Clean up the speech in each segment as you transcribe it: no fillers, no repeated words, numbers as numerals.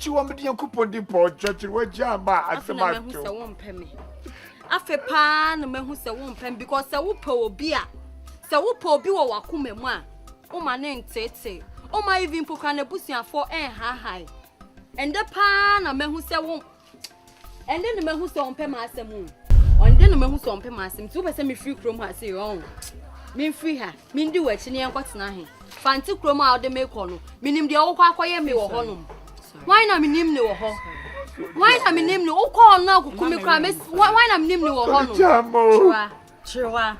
you want me to coupon depot church with Jamba at the market. I won't pay me. After pan, me who say won't pay because the whoop beer. The whoop be or wakume ma. Oh, my name Tete. Oh, my even put on a bussy and 4 high. And the pan, a man who say won't. And then the man who saw on pay my moon. And then the man who saw on pay my sim, 2% me free chrome has your own. Mean free her, mean do it, and what's nothing. Fancy chroma out the make on, meaning the old quack me or honum. Why not me name no ho? Why not me name no call now? Why not name no honum? Jamo, Chua.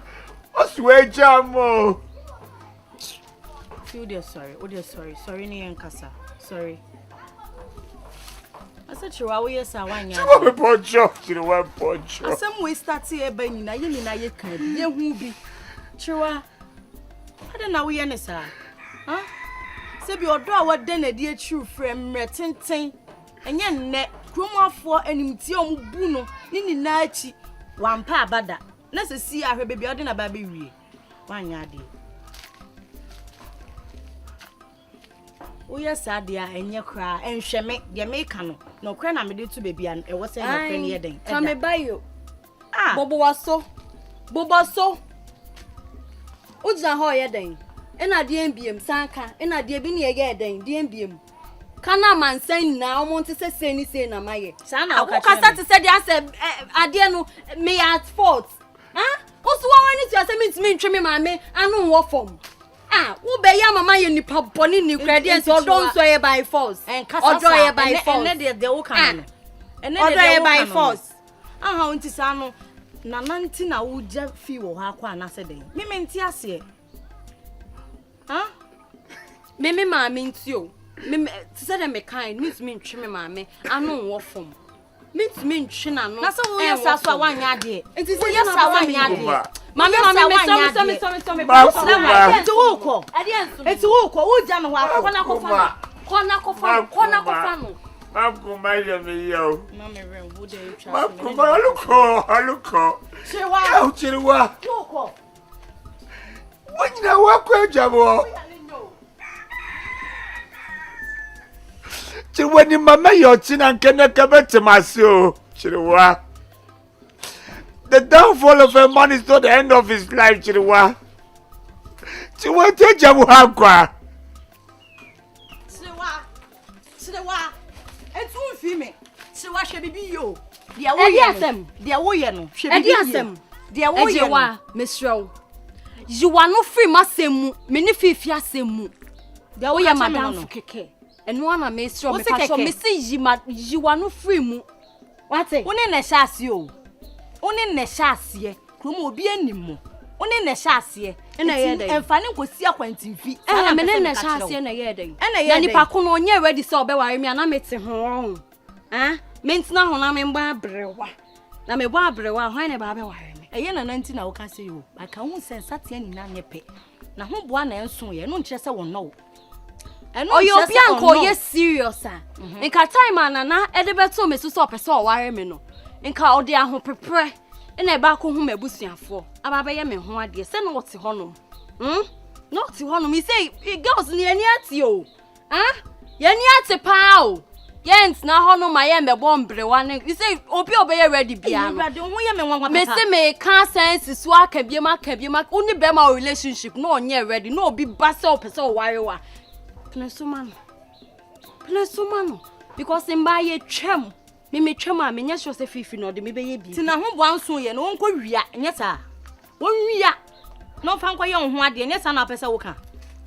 I swear, Jamo. Oh dear, sorry. Oh dear, sorry. Sorry, ni Nkasa. Sorry. I said Chua, we yes, I want you. You want me poncho? You want poncho? Some way start here, Benny. Na you na ye can. Ye who be Chua? I don't know we any sir. Huh? Say be odo what den a dear true frame retinting. And yen net chroma for enimity on buno. Nini nachi. One pa bada. Let's see her baby ordin a baby re. One yadi. Oh yes, Adia, and your cry, and she make the American. No cran, I made to baby, and it was a penny a day. Come me by you. Ah, Bobo was so. Bobo so. Uja hoya day. And a DMBM, Sanka, and a deabini again, DMBM. Kana man saying now, want to say anything, am I? Sana, I start to say, I said, Adiano may at fault. Huh? Also, I need to say, me, trim my man, I know what form. Ah, who be ya mama you ni poni ni credits or don't swear by force and or draw by force and they will come and then by force ah unti sano na nanti na uja fi wo ha kwa na sede me menti ase ah me ma menti o me say dem me kind means me ntwe me ma me anu wo fom means me ntwe na no na so wo yesa so awanya de enti say yesa awanya de Mami, sorry. It's woko. It's woko. Who done what? Kona. Mamma, my yo. Mammy, would you trust me? Mamma, look. Chihuahua. Woko. What you walk with Jabo? Chihuahua, Mamma, your chin and cannot come to my soul. Chihuahua. The downfall of a man is not the end of his life, Chihuahua. Chihuahua, take Jamuhakwa. Chihuahua, it's one female. Chihuahua should be you. Dear William, dear William, should be you. Dear William, Miss Rowe. You are not free, Massemu, many fifia semu. There we are, Madame Keke. And one of Miss Rowe, Missy, you are not free. What's it? One in a chasse you. Only ne chasse, Kumo be any more. Only ne chasse, and Fanny could see a quentin feet. And I'm in a chasse and a year day. And a Yannipacono near ready saw by me and I met him wrong. Ah, means now when I'm in Barbara. Now, me Barbara, when Barbara, a yen and 19 I can see you. I can't send Satian in a pay. Now, who one and soon, you don't just won't know. And oh, your Bianco, yes, serious, sir. In Cataiman and I, Ediberto, Mrs. Sopper saw wire me no. Nka odi ahun prepare na eba ko hu mebusuafo ababa me ho ade se no ti honum not ti honum me say girls ni ani ati o ye ni ati pa o yent na honum ma ye mebo mbrewa ne me say obi obeye ready bia no me say me can sense so akabiem uni be ma relationship no onye ready no obi ba se o pese o warewa pleso man because mba ye twem me twema me nya sure se fifi no de me be ye bi tina ho bo anso ye no wonko wia nya sa won wia no fa nko ye ho ade nya sa na pese wo ka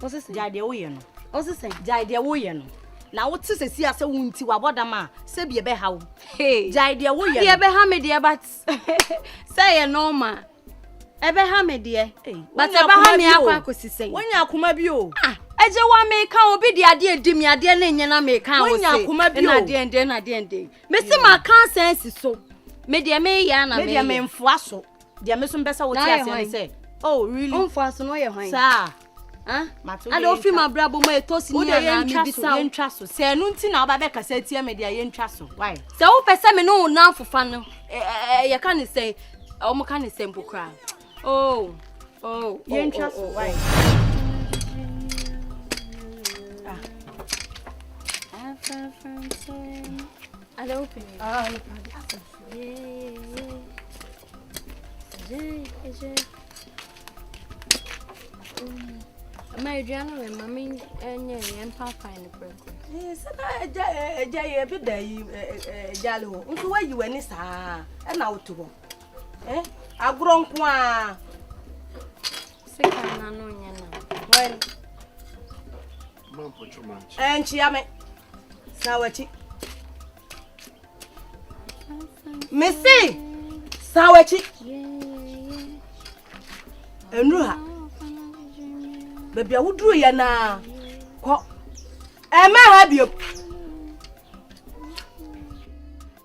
o se jade wo ye no o se jade wo ye no na wo ti se si ase wunti wa bodama se bi ebe ha wo jade wo ye no be ha me de but say ye normal ebe ha me de but ebe ha me akwa akosise wonya akoma bi o eje wa me kan obi de ade edim ade na nya na me kan wo se na ade me si ma kan sense so me de me ya na me de me mfoa so de me so mbesa wo ti ase say oh really mfoa so no ye hwan sa ade ofi ma brabo ma etosi ni na me bisa ye ntwa so se enu nti na oba be kasa tie me de ye ntwa so why se wo pese me no na fofa no ye kan say o mo kan say mpokra oh ye ntwa so why I'll open it. My journal and mammy and papa in the break. Yes, a bit there, Jallo. Where you went is and out to go. Eh? A grown qua. When and she am Sawachi Missy Sawachi and Ruha. Baby, I would do ya now. Am I have you?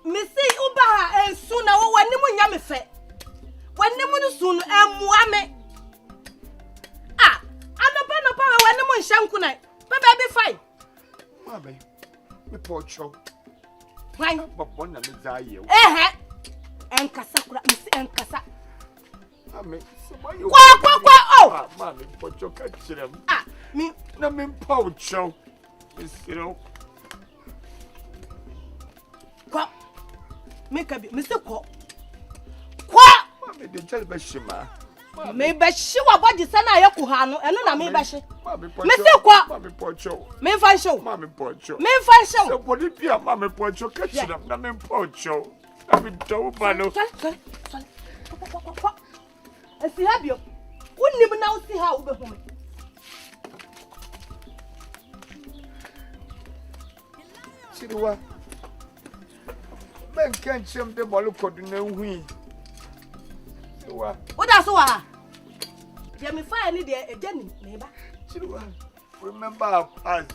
Missy Uba and sooner when the moon yammy fed. When the moon soon and Muame. Ah, I'm a pen of power when the moon shankunai. But baby fine. Mammy, me poor chow. Why? But one of the you. Eh, and Casacra, Miss and Casa. Mammy, Oh, Mammy, put your catch them. ah, me, No, me poor chow. You know, Quack. Make a bit, Mr. Quack. Quack! Mammy, the Jelbashima. Maybe she was body son. I Yakuhano, and then I may bash it. Mr. Quack, Mammy Pocho, may find show, Mammy Pocho. may find So, show. what if you are Mammy Pocho catching them? No, me Pocho. I mean, don't bano. I see have you. Wouldn't even now see how we home. See the what? Men can't jump the ball code in the wind. What that's why? Let me find any day again, neighbor. Remember our past.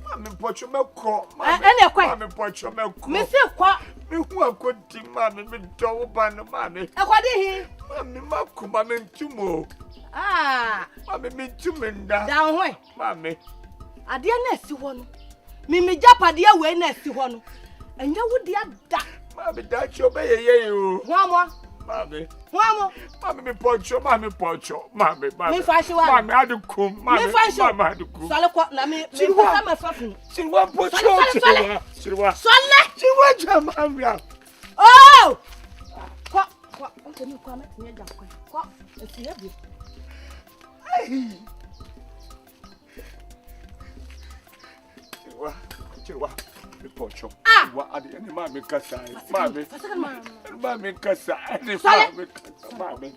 Mammy Pocho Melco. And a quack. Mammy Pocho Melco. Mr. Quack, Me who are good to Mammy, me double band, Mammy. according here. Mammy Malcolm, Mammy Tumo. Ah, Mammy, me Tumenda. down way. Mammy. I dear next one. Mimi Japa dear way next one. And you would dear that. Mammy, that's your baby. You. One more. Mammy. One more. Mammy, me Pocho, Mammy Pocho. Mammy, Mammy. Me find you one. Mammy, I do come. Mammy, Me find you. Mammy, I do come. Salakwa na me Chilwa. my fucking. She want Pocho. Chilwa. Sole. She want your Mammy. Oh! Kwa, okay, me kwa me near jam kwa. Kwa, it's here. Chilwa. Me Pocho. Ah! What are the any Mammy Casa? Mammy. Mammy Casa. Any Sorry. Mammy Casa. Mammy.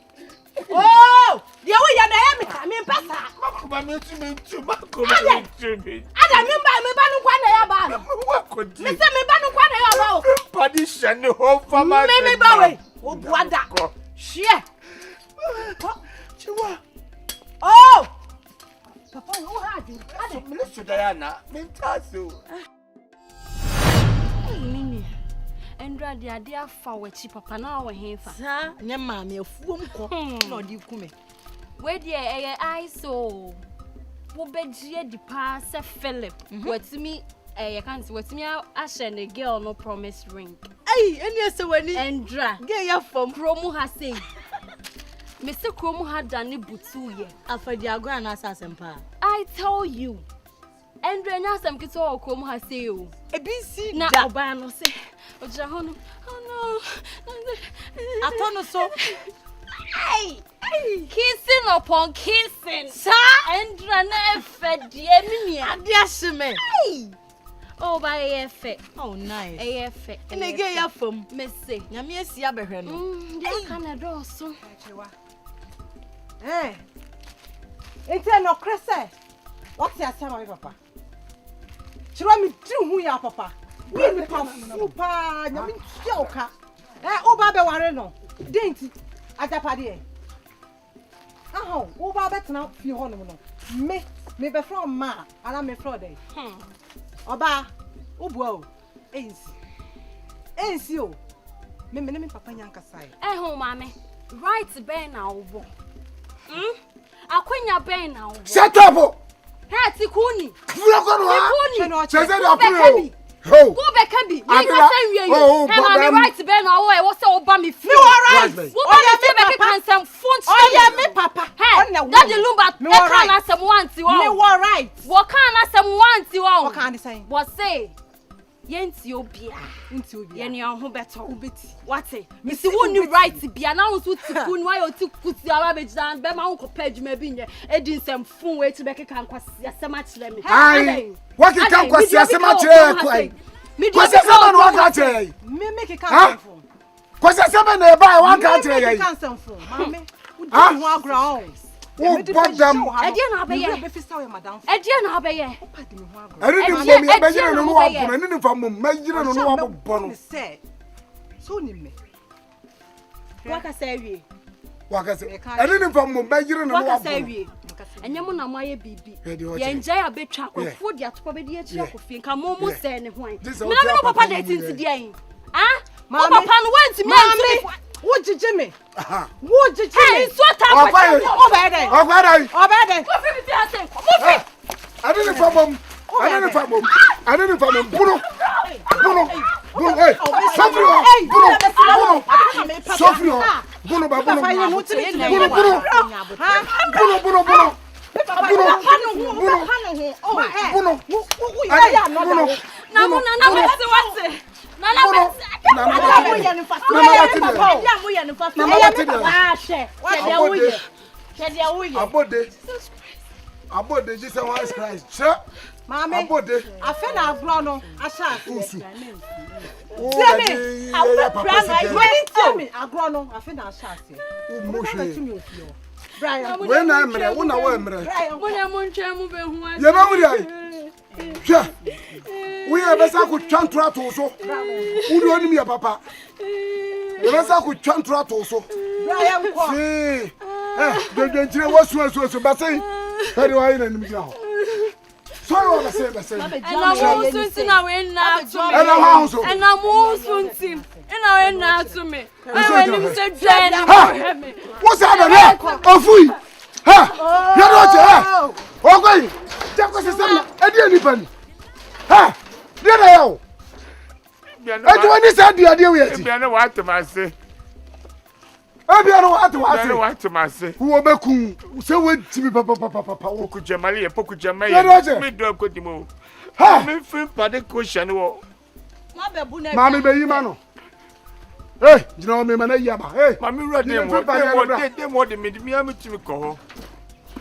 Oh! The way you na me pesa. Mammy, to me. Ada me ba no kwa na ya ba no. What could Me say me ba no kwa na ya ba o. Partition the whole family. Me ba we. O buada. Share. Chilwa. Oh! Papa, who had you? Minister Diana, Mintasu. Mimi. Andra the idea for what cheap papa now here for. Sir, nye mama efuom ko. No di kume. Where the I so. Wo begie di pa se Philip. What me you can't see what me Asha and the girl no promise ring. Ay, eni ese wani. Andra. Get ya from Kromu has say. Mr. Kromu had done it butu ye. Afadi AGYA na asempa. I tell you. Andra na some kito o Kromu has say you. Ebisi Na da. oba no say. Oja hono. Oh no. Atono so. Hey, kissing upon kissing. Sir, Andra na fed dear me. ade aseme. Hey. Oh, by effect. Oh, nice. Effect. And again ya from Missy. Nyame asi abehwe no. They can do so. Ente no krese. What ya say my papa? Chira mi tiri hu ya papa. We mi pa super nyame tia oka. Oba be ware no. Denti ajapade e. Aho, oba be tena fi ho no no. Me be from ma, ala me from dey. Oba, obua o. Ensi o. Me papa nyanka sai. Ho mame. Right ben na obo. Akwenya ben na obo. Shut up! Hey, Tikuni. Tikuni! No, Cheze na puro. Go back and be. You can say we are. I'm right to be now. I was so bad me feel. You are right. What can some phone? Oh yeah, me papa. Hey, that the lumba. Me can some want you. Me were right. What can some want you? What can I say? What say? Yenti obia. Yeni ho better obeti. What say? Me see won you right to be announce to kun why you to kuti arabe dan be ma unko page me bi nye edin sem fun we to be kan kwase asema kire me. Ai, what can kwase asema kire kwai? Kwase asema no wan kire. Me make kan fun. Kwase asema na e bai wan kire ye. Kan fun. Mama, we do ho ground. Oh, Bodam. Edian abeye. Be fisa we madam. Edian abeye. Eri ni fo mi abeye no wa bo, eni ni fo mo, magire no wa bo no. So ni me. Waka say wie. Waka say. Eni ni fo mo, magire no wa bo. Waka say wie. Enyem na mo aye bibi. Ye nja ya betwa akofo di atopa be di achi akofie nka mo mo say ne hwan. Me na me papa dey tinti di ayin. Ah? Mo papa no went me. Wo jije me. Wo jije me. Hey, so ta kwa. Obede. Obede. Mo fi bi ase. Mo fi. Ade ni fa mom. Ade ni fa mom. Ade ni fa mom. Bunu. Hey. Sofrio. Bunu. Sofrio. Bunu ba bunu. Abode Jesus Christ. Sir. Mama, abode. Afa na agro no, asha. Tell me, agro no, afa na asha. Brian, when I'm ready, when I am ready. When I'm on chamu be hu. You know what? Sure. We have a sack with Chantra also. Who do you mean, Papa? You have a sack with Chantra also. Brian, see. The was but say, how do I end now? So I say, and I'm soon now in now to me. And I'm also soon. And I went now to me. I went to say, Jen, what's happening? Oh, fui. Ha! You're not here. Oh, going. That was a son. I didn't even. Ha! Did I know? I do understand the idea with you. I know what to say. I don't want to say. Who will make you so wait to me, Papa, Poku Jamali, Poku Jamali, me do good move. Ha! Me feel by the cushion. Mammy, be you, Mano. Hey, you know me, Manayama. Hey, Mammy, read them what they made me a call.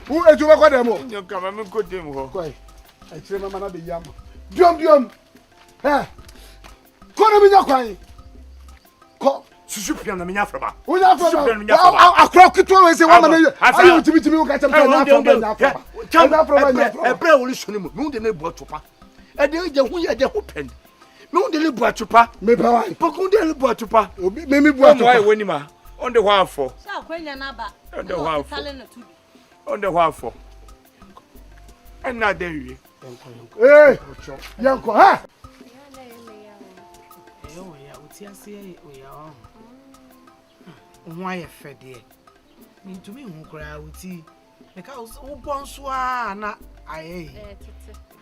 Who is you? What them? You come and good them. I say, Mamma, be yam. Jump. Ha! Call me, you're crying. Call. Susupian na minya fraba. Onya fraba. Akro kitwa we say woman ayo timi wo ka cham na fraba. Cham na fraba. Ebre wo lisuni mu. Me de na bu atopa. E de je hu ye de ho pen. Me de le bu atopa. Me ba wa. Pokun de le bu atopa. Obi me bu atopa. Why woni ma? On the one for. Sa kwanya na ba. On the one for. On the one for. And na dey wi. Eh. Yanko ha. Yo ya utiase oya. Why a fede? Mean to me, who cry out tea. Because who bonso na aye.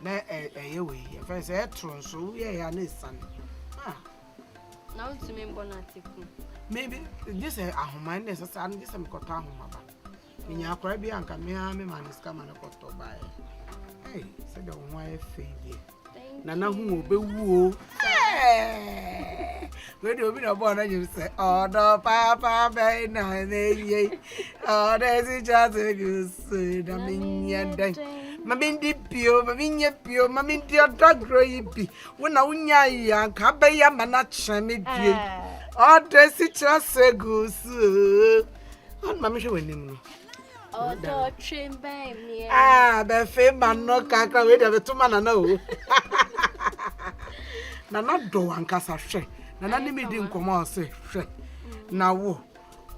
Na a way, if I say true, so yeah, and his son. Now to me, Bonatiku. Maybe this a human is a son, this I'm got down, Mama. In your Caribbean, come here, man is coming a pot to buy. Hey, said the why fade. Nana who will be woo. When you be a born, you say, oh, no, Papa, by nine, oh, there's a chance you say, the minion day. Mammy pio, mammy dear dog gravy. When I win ya, can't pay a manach, me, oh, there's a chance goose. Oh, Mammy, show him. Oh, the trim baby. Ah, the fame man, no caca, wait a 2 man, I know. Na not do one casa share. Na me didn't come on say share. Now,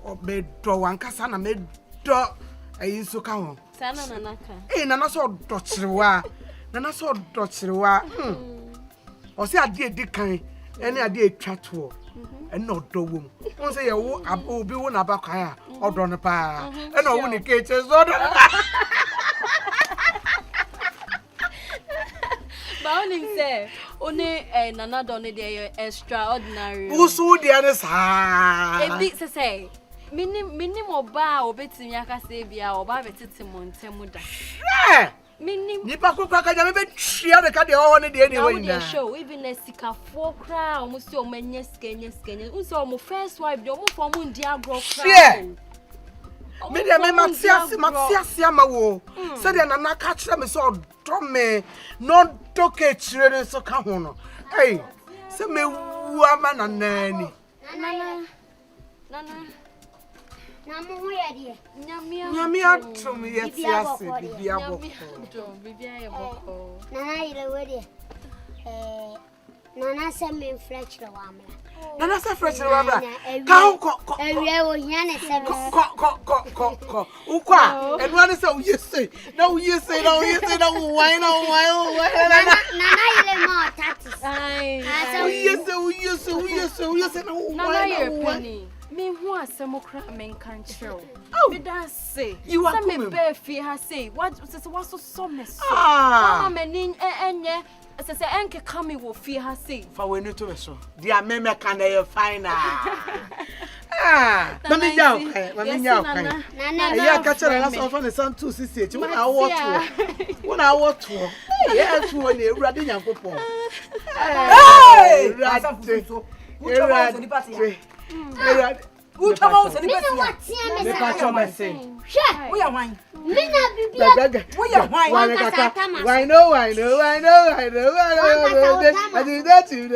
or bed do one casa na made do a iso come. Sana nanaka. Eh, Nana saw Dotchriwa. Nana saw Dotchriwa. Or say I did decay, any idea chat war. And not do womb. One say a will be one about hire or don a pa. And I won't catch us. But only say, only Nana Donny de extraordinary. Usu the other side. A bit to say, Minim or bow, betting Yaka Sabia or Babetimon Temuda. Minim Nipaku Kaka, share the cat on the anyway. Show, even a sika 4 crown, almost your many skin, also my first wife, the only for Moon Diablo. Media Maxias Yamawo. Said Nana catch them so Tommy, not toke children so come on. Hey, send me woman and nanny. Nana. Nyamia to me, yes, Nana send me fresh to Nana say fresh rubber. Count Ukwa, and one is so you say, no, you say, no, why no, me who are some men can't show. Me that say you are me bear fear say what was so softness. Ah, meaning and as I say, Uncle Kami will fear her say. For when you to us, dear Mamma can they find ah, Mammy Yow, Nana, I catch us off on the sun 260. When I walk to, yes, when you're running young people. Hey, who come out and we are wine. I know. I do that too.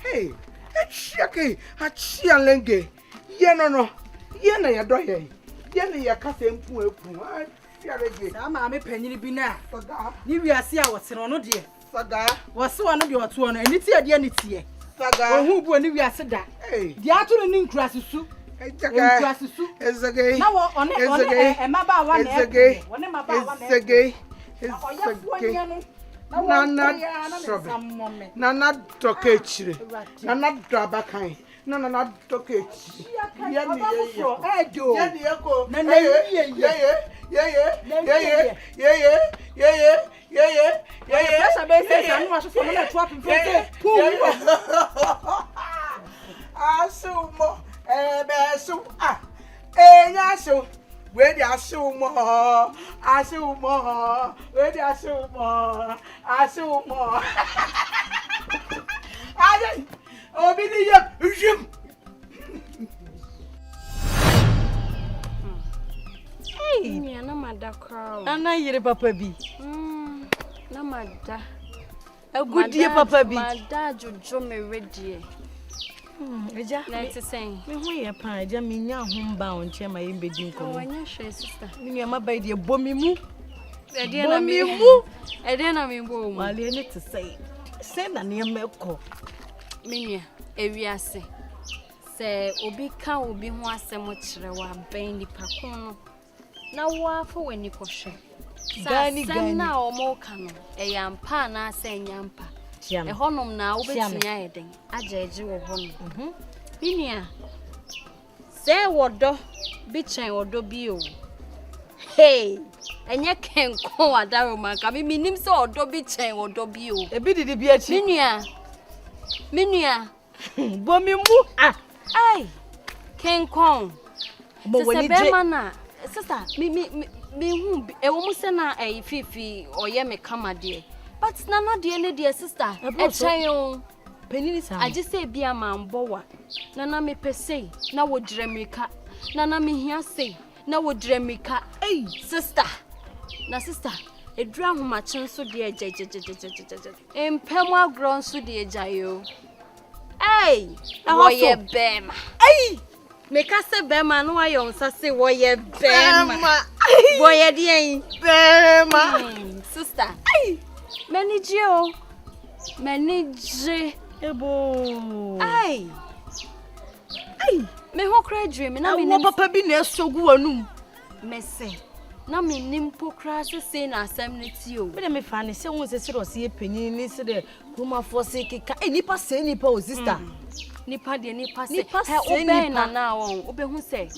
Hey, Shaki, Hachia Lenge. No. Yena ya doye. Yena ya kase mpu epu. Sama me panyi bi na. Saga. Ni wiase a wote no die. Saga. Wose wano de woto no. Eni tie de ni tie. Saga. Ohu bu ni wiase da. Hey. Di ato no ni nkurasisu. Nkurasisu. Ezege. Na wo one emaba wa na. Ezege. Wone maba wa na. Ezege. Nana Nana Tokechire. Nana Drabakai. Nana Tokech. Where they assume more, where they assume more. I obedient. Hey, no matter crowd. Nana yere papa bi. No matter. A good dear papa bi. My dad jojo me ready. Eja, Let's say. Me hu ye pa eja me nya ho ba on che ma ye bedi nko. Oh, anya hwe sister. Me nya ma ba de bomi mu. Ede na me bo mu. Wale ne to say. Say na ne meko. Minia, ewiase. Se obi ka obi ho asem kire wa ban nipa kon no. Na wo afo wani kohwe. Gani na omo ka no. Eyampa na asa nyampa. Honom na obetia yeden ajeje wo honom binia se wodo bi chen wodo bi o hey enye kenkon wadaro man ka minim se wodo bi chen wodo bi o e bi didi bi achi minia bomi mu ai kenkon mo woni je mana sister mi hu e wo mu se na fifi oye me kama de. But Nana dear sister, a child. Penny, I just say be a man boa. Nana me per se, now would dremica. Nana me here say, now would dremica. Hey, sister. Na sister, a drum matching so dear in Pemwa grown so dear Jayo. Hey, YÄBÄHU. Hey, make us a bema no I on say YÄBÄHU. YÄBÄHU. Sister. Hey. Manage ebo ai me ho cry dream na me papa bi na sogu anum me say na me nimpo kra se na asem ne ti o. Me me fa ne se won se se ro se panyin ni se de kuma for se keka nipa se nipa o sister. Nipa de nipa se obe na won obehu se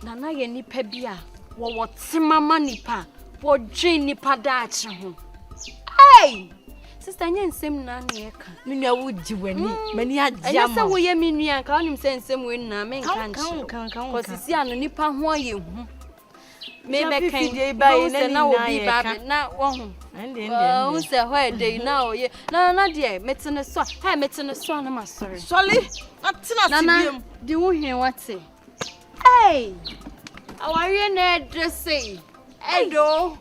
nana ye nipa bia wo temama nipa wo dwe nipa da ache ho. Hey sister nya nsem na na ye ka me nua wo di wani mani agya ma se wo ye me nua ka onim se nsem we na me nka nche ko sisi ano nipa ho aye hu me be kan ba na obi ba na wo hu hu se ho dey na oye na de metene so ha metene so na ma sorry soli atena sibiem di wo hwen wate hey aware na dressing edo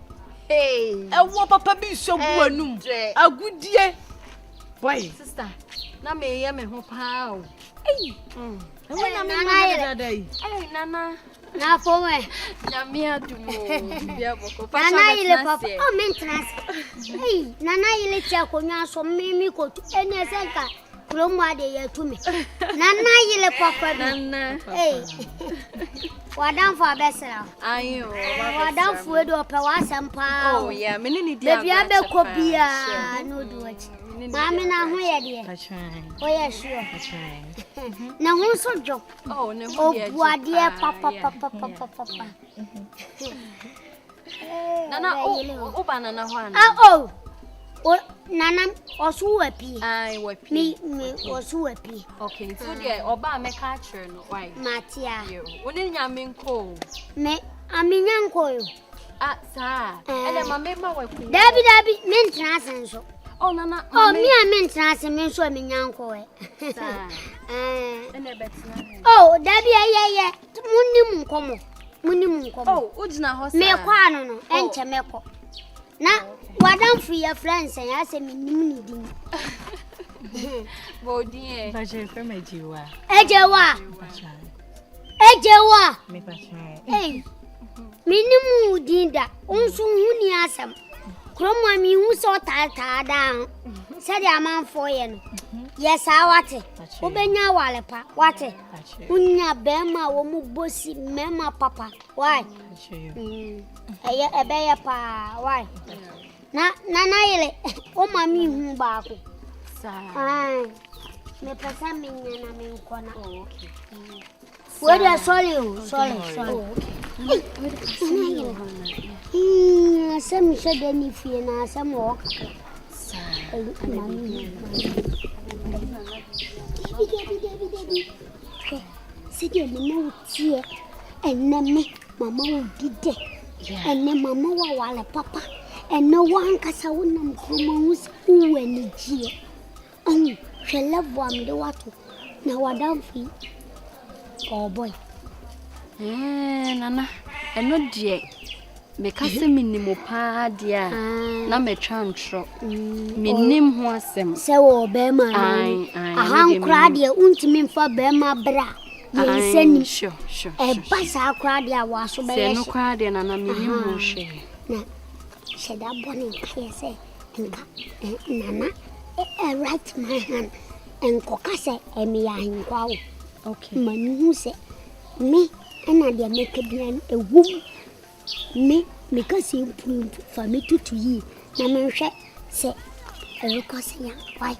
hey ewo papa bi so buanum agudie boy sister na me ye me ho pa o hey ewo na me ma dai hey nana na fome na mi adumo bia boko pa nana ile papa o maintenance hey nana ile ti akonya so mi ko tu ene senka kromo ade ya tumi nana ile papa nana hey wadan fa besra ayo wadan fu edo pe wasempa oh yeah me ni dia baby abe ko bia no do wachi mami na ho ye de o ye sure na ho so jo oh ne ho ye o buade papa nana o banana ho ana ah oh nana osu wapi ai wapi me osu wapi okay so there oba me ka kire no why matia woni nyame nko me aminya nko yo ah sa ele mama ma waku dabi maintenance nso oh nana oh me a maintenance me nso aminya nko e sa ene betina oh dabi ye munim nkomo oh ujina ho sa me kwa no enche meko na wadan free your friends and say me nim ni din bodie ba je fe mejiwa ejewa me pa che eh minimum din da unsu huni asam kromo mi hu so ta da se dia manfo ye no yes awate obenya walepa wate unya bema wo mu bosi mema papa why ebe pa why na yele o mami hu ba ko sa me pesa minya na me nkona okay what are sorry some should any fear na some walk sa mami c'est que maman tie eneme mama wo dide enne mama wa wale papa enne wankasa wonam kromo hu ni gie hwele boam de wato na wadamfi oh boy nana eno die me kase minimo pa dia na me twa ntro minim ho asem se wo be ma ahan kra dia untimi mfa be ma bra ye seni sure e ba sa kra dia wa so be se no kra dia nana minim ho hwe na se da boni ka se nka nana right my hand enko ka se emi ya hinkwa wo okay mani hu se me ana dia make bian ewum me ka se improve for me to yi na me hwe se e ko se ya why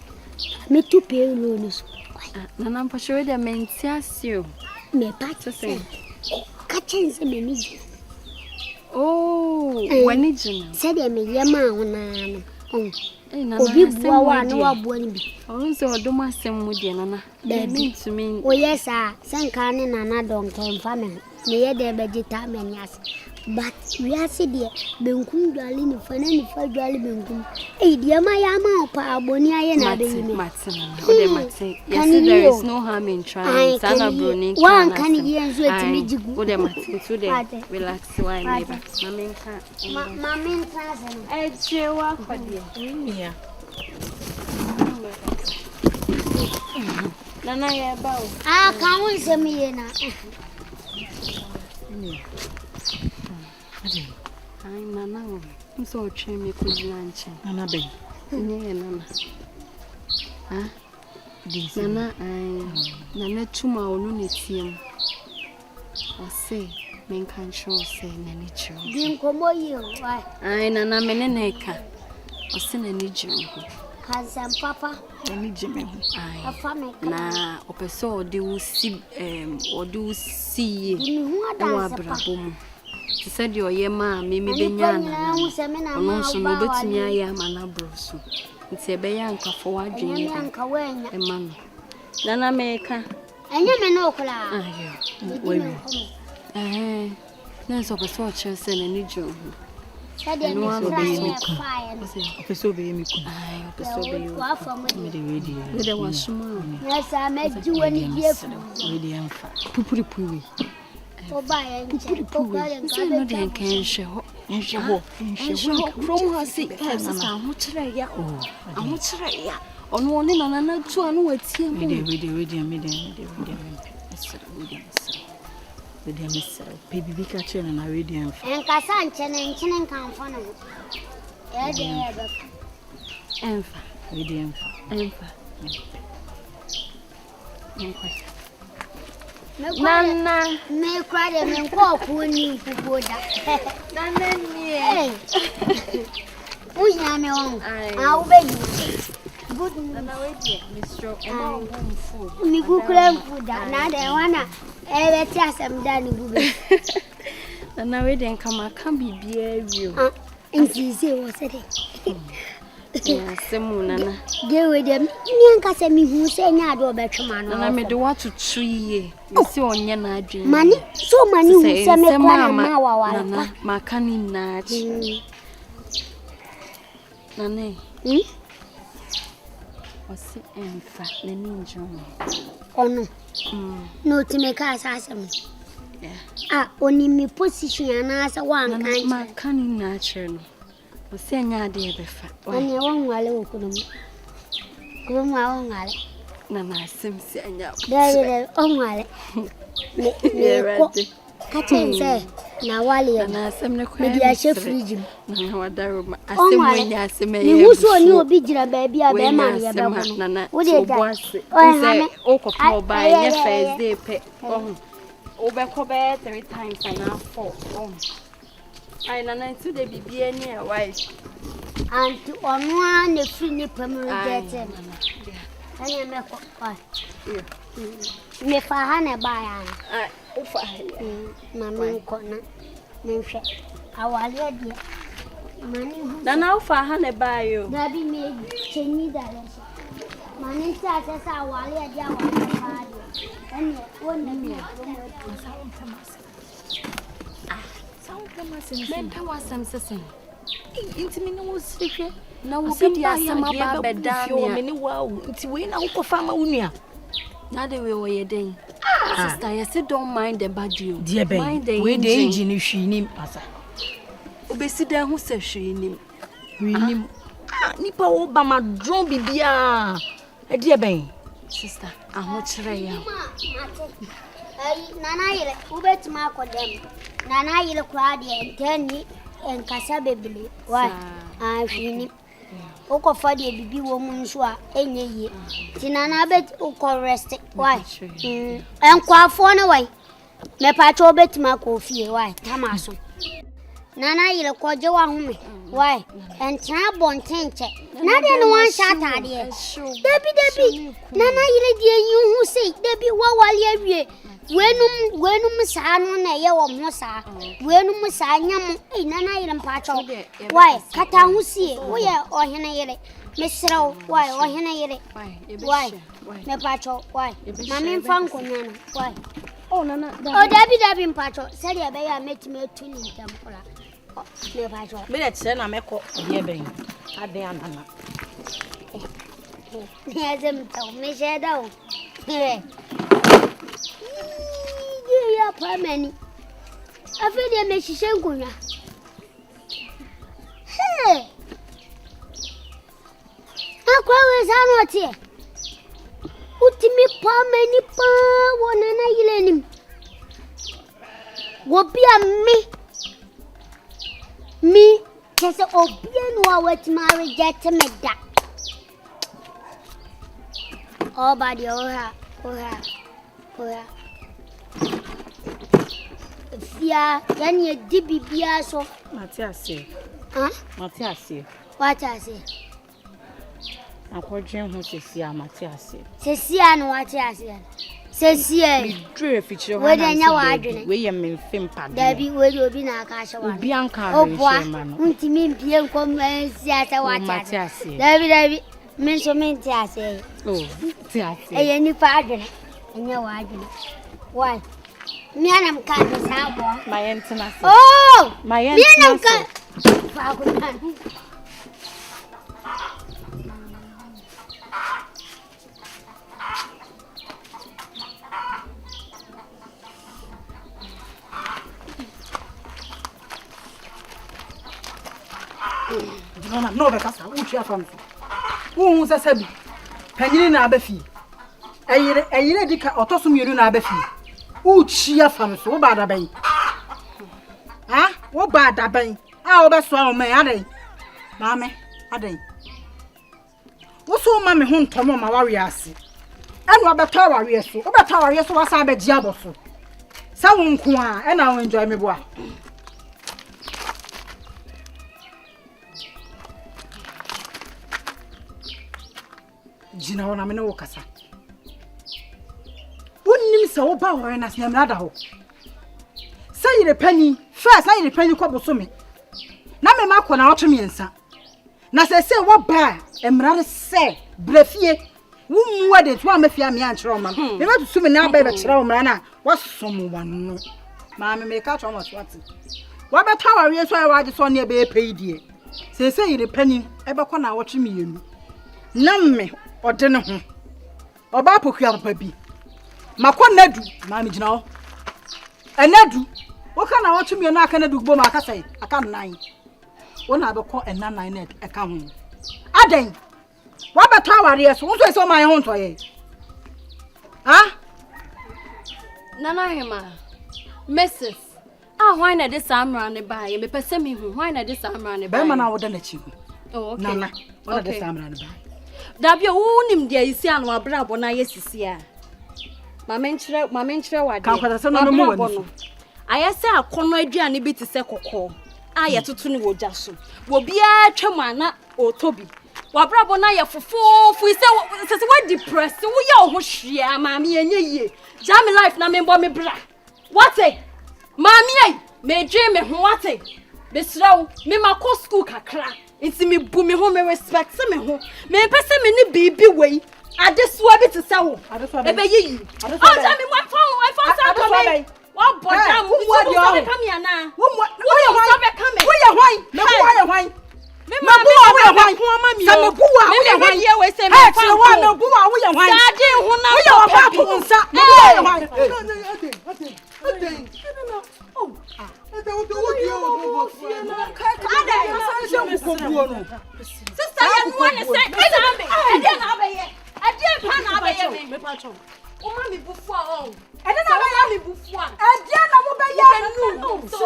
me to pay loan so nana mpa show dia mentiasio me pa se ka chense me ni oh wani jina se dia me yema wona no obi bua wa na wa bua ni bi onse odom asem mu de nana de mintumi o yes ah senka ne nana don kan fa me ye de begita me nyas but we are see there benkum dwale ni fa na ni fa dwale benkum dia ma ya ma pa aboni aye na be yimi o de mate yes there is no harm in trying sana bruni one kan ye nso etimi jigu o de mate so de relax why neighbor mama transen chewa kwade mia nana ya bawo kan won se mi ye na ai nana so chemi kujilanche nana be nye nana nana ai nana tuma onu netiem ose Men can show say nani cho. Din komo you. Why? Ai nana meneneka. O se nani jo. Handsome papa. Nani jeme ho. Ai. Afa me. Na opeso odi usi odi usi. Ni hu adanse pa. Abrabom. Ti se de oye ma me benya na. Ono so no betumi aye amana broso. Nti ebe ya nkafo wadwen. Enya nka wenya. Ema no. Nana meka. Enya me no kula. Ayo. Wewe. Na so opeso chese nani jo. Sadia me fry fire. Opeso be mi ku. Ai opeso be yo. Wa fa mo. Me de ready. We de wasuma. Yes, I met you when you gave We de amfa. Pupuri puwi. Oba ya nche. Oba ya Nse no de nkan hwe ho. Nhwe ho. Nhwe ho from ha si sasa ahokyere ya. Ahokyere ya. Ono one nana na tu anu watie mu. Me de. We de miss. Baby ka chere na we de amfa. Enkasa nche nkanfo no. E de e be. Enfa. We de amfa. Enfa. Nana, me cry de me ko ku ni fugoda. Nana ni Eh. Uja me on. Ah, ube. Good. Nana we de Mr. Eno home food. Mi ku kura fuda. Na de wana. E be ti asem da ni bube. Nana we de nkama kan bibia awie. Ah, nti se wo se de. Ya semu nana. De we de mi nkasa mi hu se nya de obetwema no. Nana me de watu tuiye. Me se onye na adwen. Mani, so mani hu se me kwa na ma wa wa. Nana makani na achi. Nana. Wasi enfa nani njono. Ono. No ti me ka asasem. Yeah. Ah, oni mi position anasa wan Nana kan. makani na achi no. Wasi anya ade ebefa. Ani wan wale okuno. Kuma wan wale. Nana asem si anya. Dere onwale. Me ko. Katense na wale ya. Nana asem ne kwa. Me dia she fridge. Nana wadaro ma asem wenya asem ye. Ni huso ni obi gira baabi a be ma ya be ko. Nana Wo de da. Say okopa oba nye first day pe. Obeko be 3 times and now 4. Ai nana ntu de bibie ni e wai. Anti onwa na free ni pamuru gete. Ani me ko. Me fa ha na ba ya. Ai ufa. Mami ko na. Me hwe. Awale dia. Mani hu. Nana ufa ha ne ba yo. Dabi me chenyi dare. Mani sa awale dia wa ba dia. Ani wona mi. Menta wasam sesen. Intimi no wosihwe na wo bi asem aba bedamia Me ni wow. Nti we na wo fa ma wunua. na de we wo yeden. Sister, you say don't mind the badio. Dear Mind the Ben, we the engine. engine hwi nim asa. Obesi dan hu se hwe nim. Hwi nim. Nipa wo ba ma dron bibia. E dear Ben. Sister, aho kire ya. Nana yele ubetima akodem. Nana yele kwa de enteni enkasa bebele. Why? Hwini. Oko fa de bibi wo mu nso a enye ye. Ti nana bet uko rest. Why? Enkwafo ne why? Me pa cho betima ko fie. Why? Tamaso. Nana yele koje wa home. Why? Entra bontenche. Na de no wan shata de. Debi. Nana yele de yu hu sei. Debi wa wale awie. Wenum sa no na ye wo mo sa. Wenum sa nyam. Nana yele mpacho. Why? Kata hu sie. Wo ye ohene yele. Mesraw. Why? Ohene yele. Why? Me pacho. Why? Mami mfanko nyana. Why? Oh nana. Oh Debi mpacho. Seri abe ya metime tuni ntampola. Me pacho. Me let say na me ko dear Ben. Ade anana. Nezem to me sheda o. Ya pa mani. Afi de me shishe nkunya. Hey. Akwa we sanotie. Utimi pa mani pa wona na yilenim. Wo bia me kese obia no a wetima reject me da. Oh body oha. bibia, yani di bibia so. Matiase. Huh? Matiase. What I say? Akwadwen ho sesia Matiase. Sesia no what I say? Sesia. Dre fichiro we dey nya wa adwene. We ye memfem pade. Da bi we obi na aka hye wa. Obi anka o re boa shema no. Ntimi mpie nkom sia ta wa cha. Matiase. Da bi men so men ti ase. Oh, Tiase. E ye ni fa adwene. Nya wa adwene. Why? Me anam ka be sa bo. My entina. Oh! My Me anam entina. ka fa ko na. No, because I would share from who was a sabi. Penny na abefi. A year dica or tossum you na abefi. Who cheer from so bad a bay. Ah, what bad a bay? I'll best swallow me, are they? Mammy, are they? What's so mammy home to my warriors? And what about tower, yes, about tower, yes, was I be diaboso. Someone qua, and I'll enjoy me boy. Jina wana mene wokasa. Wonnim se wo ba hore na se mrada ho. Say the penny, first say the penny kwa bosomi. Na me makọ na oto miensa. Na se wo ba emrade se brefie. Wo muwa de to amafia me ankyere ma. Me ma tusu me na ba be kyere wo mra na wasom wano. Ma me ka to ma swati. Wa be tawa wie so ai wa de so na be pay die. Se the penny e be kọ na woto mienu. Na me ode ne ho oba pokua papa bi makọ nadu ma me gina ho enadu wo ka na wotu me na aka nadu gbo ma aka sai aka nan wo na be kọ enanan na e ka ho aden wa beto aware so wo so ma ho ntoye ha Nana Hema, Mrs. Ah, why not this amra ne ba? You me pese me hu. Why not this amra ne ba? be ma na wo da na chi ho Oh, okay. nana wo da samra ne ba Dabia unim dia isi anu abra bona yesisi a. Ma menchire wade. Kan kwata se no no mu wani. Ayese akono aduane bi te se kokko. A ye tutu ne woja so. Wo bia twam ana otobi. Wabra bona ye fofofu se we depressed. Wo ye ho hwea ma me enye yie. Jam life na me mbo me bra. What eh? Mami ai, me dwe me ho what eh? Besrawo, me makọ school kakra. Inti me bu me ho me respect me ho. Me pese me ni bibi wei. Adesuwa bi te se wo. Ebe yi. O ja me wa phone sa to me. Wa boda mu so be come here na. Wo so be come. Wo ye hwan? Me wo ye hwan? Me ma bu wa wo ye hwan? Sa me bu wa wo ye hwan? Me ye we se me fa. fa. Me bu wa wo ye hwan? Sa de ho na. Wo ye wa pa to nsa. Me bu wa ye hwan? Oh. Sister, you want to say, I didn't have a I didn't have a me patron. Oh, mommy, before all. And then I will before. And then I will be so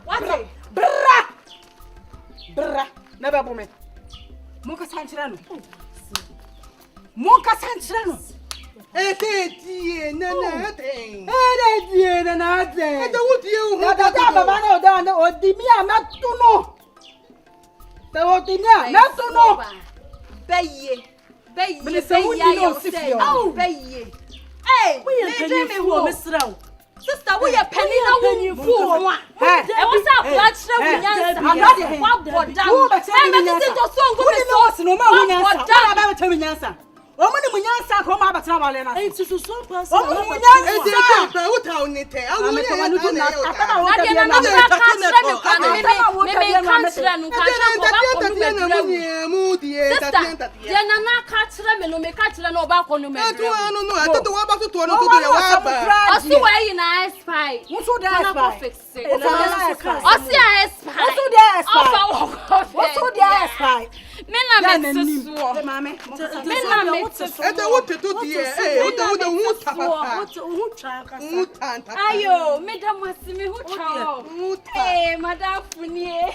what? Bra, never woman. Moka Sanchirano. Moka Sanchirano. Nothing. And would you have a down or Dimia not to know? The Otinia not to know. Oh, hey, we Mr. Sister, we are penny now. Fool one. And what's up, blood? I'm not a what down. I'm not a song. No more. Omani munyansa ko ma batna wale na. It's so pass. Omani munyansa. Ete wo ta onite. Awu ye ta na yo ta. Na dia na na ka tsra me kwa me kan tsra nu ka tsra ko ba ko nu mu die ta tenta. Dia na na ka tsra me no me ka tsra no ba ko nu me. Etu anu no atoto wa ba to no to ya wa ba. Osi wa yi na spy. Who that spy? Osi a spy. Who that spy? Who that spy? Me na me tsuo. Mame. Me na me tsuo. Ete wo te to die. Wo hu ta papa. Who try ka Hu ta ta. Ayo, me da masimi hu cha. Eh, madam funie.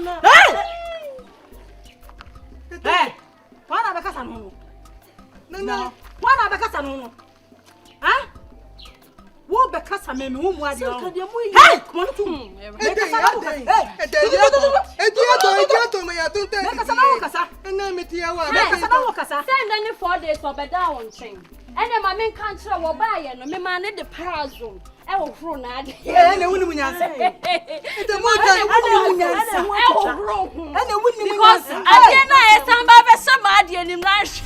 No. Hey! Wana bekasa no. No. Wana bekasa no. Ha? Wo be kasa me hu mu ade o hey come on to Hey, send any 4 days for better on chain. And then my main country will buy and me man the parazzle. I will grow nad. and the woman answer. Because I didn't stand by somebody and in rush.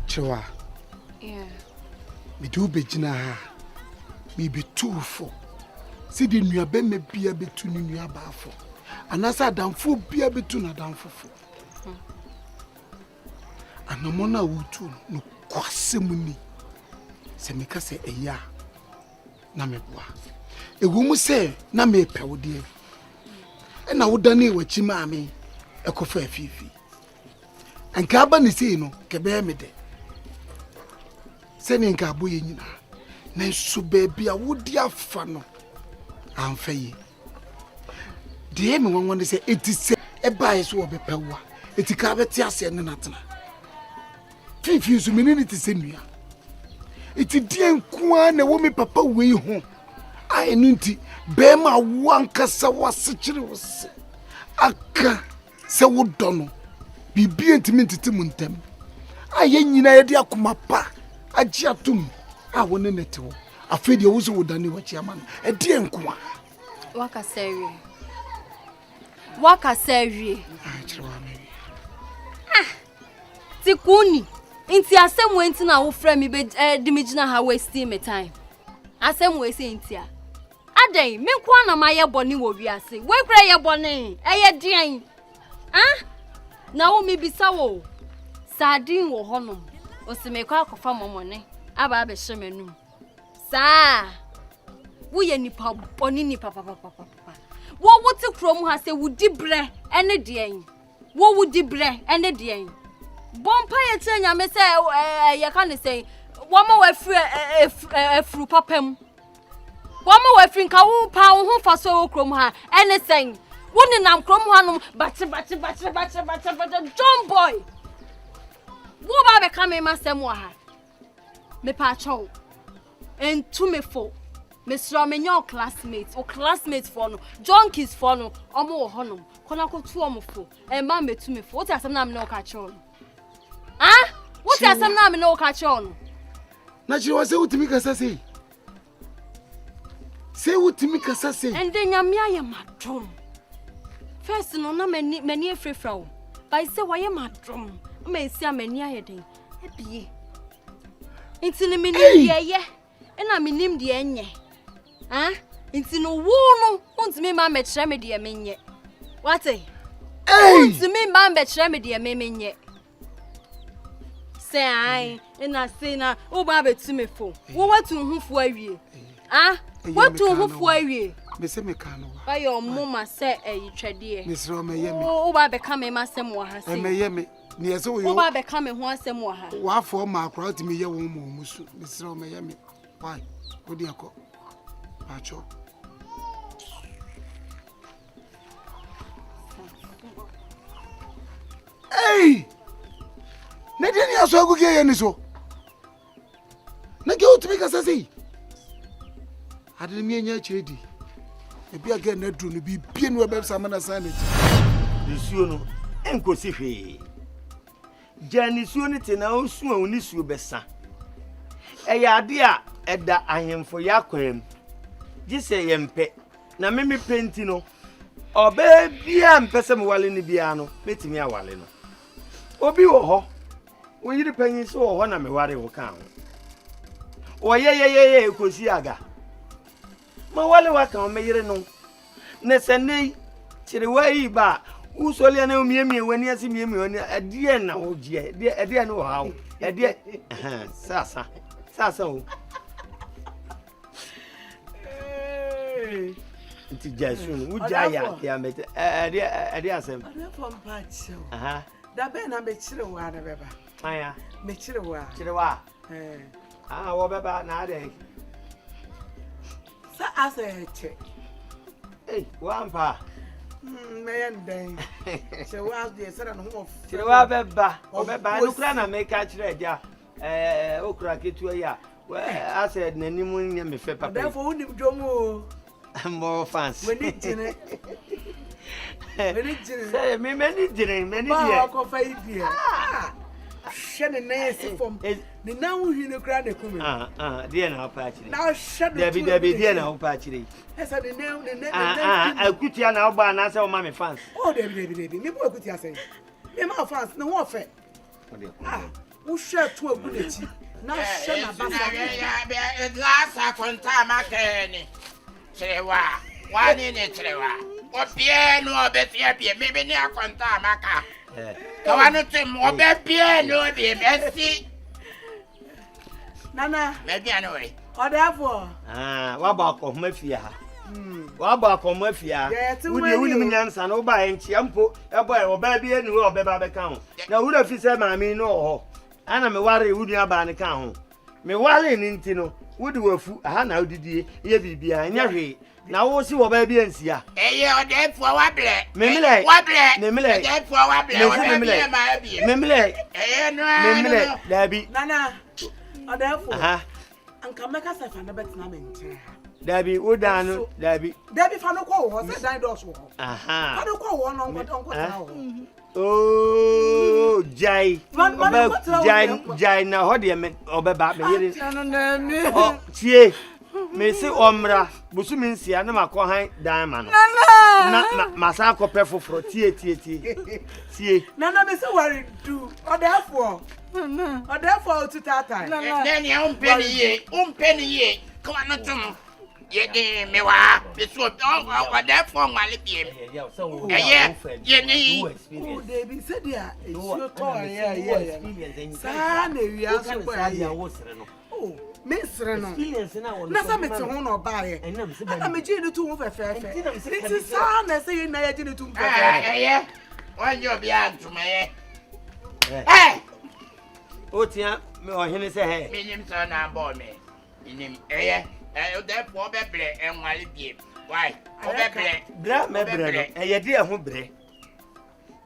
Chewa. Yeah. Me do be jina. Me be too for. See the new me be a bit too new about for. And as I done for be a bit too na down for. And no mona wutu no kwase muni. Se me ka se eya na me boa. Ewu mu se na me pe wo de. E na wo dane wachi ma me ekofa afifi. Anka aba ni sei no ke be me de. Se ni nka aboye nyina. Na so baby a wo di afa no. Amfa yi. De me won se etise e bae so wo be pewa. Etika beti ase ne natena. Fifi so menini ti se nua. Iti die nkoa na wo me papa wei ho. Ai no nti be ma wo ankasa wase kire wose. Aka se wo dɔ no. Bibi ntimi ntiti mu ntem. Aye nyina ye de akoma pa. Agye atom. A wo ne nete wo. Afedi wo so wo dane wa chiama no. E die nkoa. Waka sewie. Waka sewie. Tikuni. Inti asem we nti na wo fra mi be di me gina ha waste me time. Asem we say nti a. Adan me kwa na maye boni wo wiase. We kra ye boni. Eye dian. Ah? Na wo mi bisa wo. Sardine wo honom. O se me kwa akofa momone. Aba be hye menum. Sa. Wo ye nipa boni nipa papa. Wo wuti krom ha se wudi bre ene dian. Wo wudi bre ene dian. Bompa ye tenya me say ye kan say woman we free fru papam woman we free nka wo pa wo ho fa so krom ha anything woni nam krom ha no bache John boy wo ba be ka me masem wa ha me pa chow entu me fo me sro me nyo classmates for no junkies for no omo wo honom kona ko tu omo fo e ma metu me fo what asem na me no ka chow. Ah? What are some name no catch on? Na chi was utimi kasa sei. Say utimi kasa sei. And then yamia ya madrum. First no na many free flow. But say why madrum? Me see many ayedin. E bie. Inti ni minim ye. E na minim de enye. Ah? Inti no wo no, untimi ma me kire me de menye. What eh? Untimi ma me kire me de menye. Say I na say na o ba betu me fo wo watu hufu awie ah watu hufu awie me se me ka no ba your mama say e twede me sro me ye me o ba be ka me masem wa ha say me ye me ne ye se wo o ba be ka me ho asem wa ha wa fo ma akra ti me ye wo mo musu me sro me ye me why wo di akọ acho hey na deni aso aguge ye ni so na ge utimi kasa sei adeni mi enya chedi e bia ge na dru no bi bie no be sama na sanity nisuo no enkosi hwe jani suo ni te na osu a oni suo besa e ya ade a eda ahemfo yakwam gise yempe na meme penti no obe bia mpese me wale ni bia no betimi awale no obi wo ho wonyiri panyin so wo ho na me ware wo kan o ye kosi aga ma wale wa kan me yire no ne sene chire wa yi ba usole na omiemie wani asi miemie wani adie na wo gie adie no ha wo adie sasa o nti jasu no uja ya mete adie asem from patch da be na me chire wa na beba aya me chire wa wo beba na ade sa aseche wampa me yenden se wa de sera no ho chire wa beba o beba no kura na me ka chire dia okura ketu ya Well, I said, Nanimun, me fair papa. Therefore, who did you More fans. when it didn't? Say, me many didn't, many dear. Shannon, from the now in the grand equipment. Dear now, Patchy. Now, shut There be dear now, Patchy. As I know the name. I could hear now, but I saw mammy fans. Oh, Debbie, me what could you say? Me my fans, no warfare. Who share to a good tea? Now, shut up. Last I can time I can. Say, one in it, what piano, Betty, maybe near Quantamaka. I want to more piano, be Bessie. Nana, Maybe anyway. Or therefore, What about Comafia? What about Comafia? Would you mean answer no by and Chiampo, a boy or baby and no baby count? Now, would have said, Mammy, no, and I'm a worry, would you have an account? Me worry in Tino, would you have a hand out did ye be behind your way? Now, what's your baby and see ya? Eh, you're dead for what black? Memile, Memile, dead for what black? Memile, eh, no, Debbie, Nana, or therefore, and come make us a better name. Debbie, would down, Debbie. Debbie Fanoco was a died also. Aha. I don't call one on what Oh, Jai, Jai, now, how do you mean? About me? Oh, Chie, Missy Omra, Busuminsi, and my coin diamond. Masako perfo for tea. Nana, Miss Worry, do, or therefore, to Tata. Then you penny ye, come on to ye, me wa, it's what all that for my lip. Yeah, oh, David said, yeah, it's your toy, yeah. Sandy, we are so oh, Miss Reno, Nasa met one or buy it, and I'm a genie to move a fair. This is son, I say, I didn't do. Yeah, one you'll be out to my hey. Oh, Tia, or Henry say, Medium son, I bought me. In him, eh, that poor baby and my lip. Why? Bra, my brother, and your dear Hubre.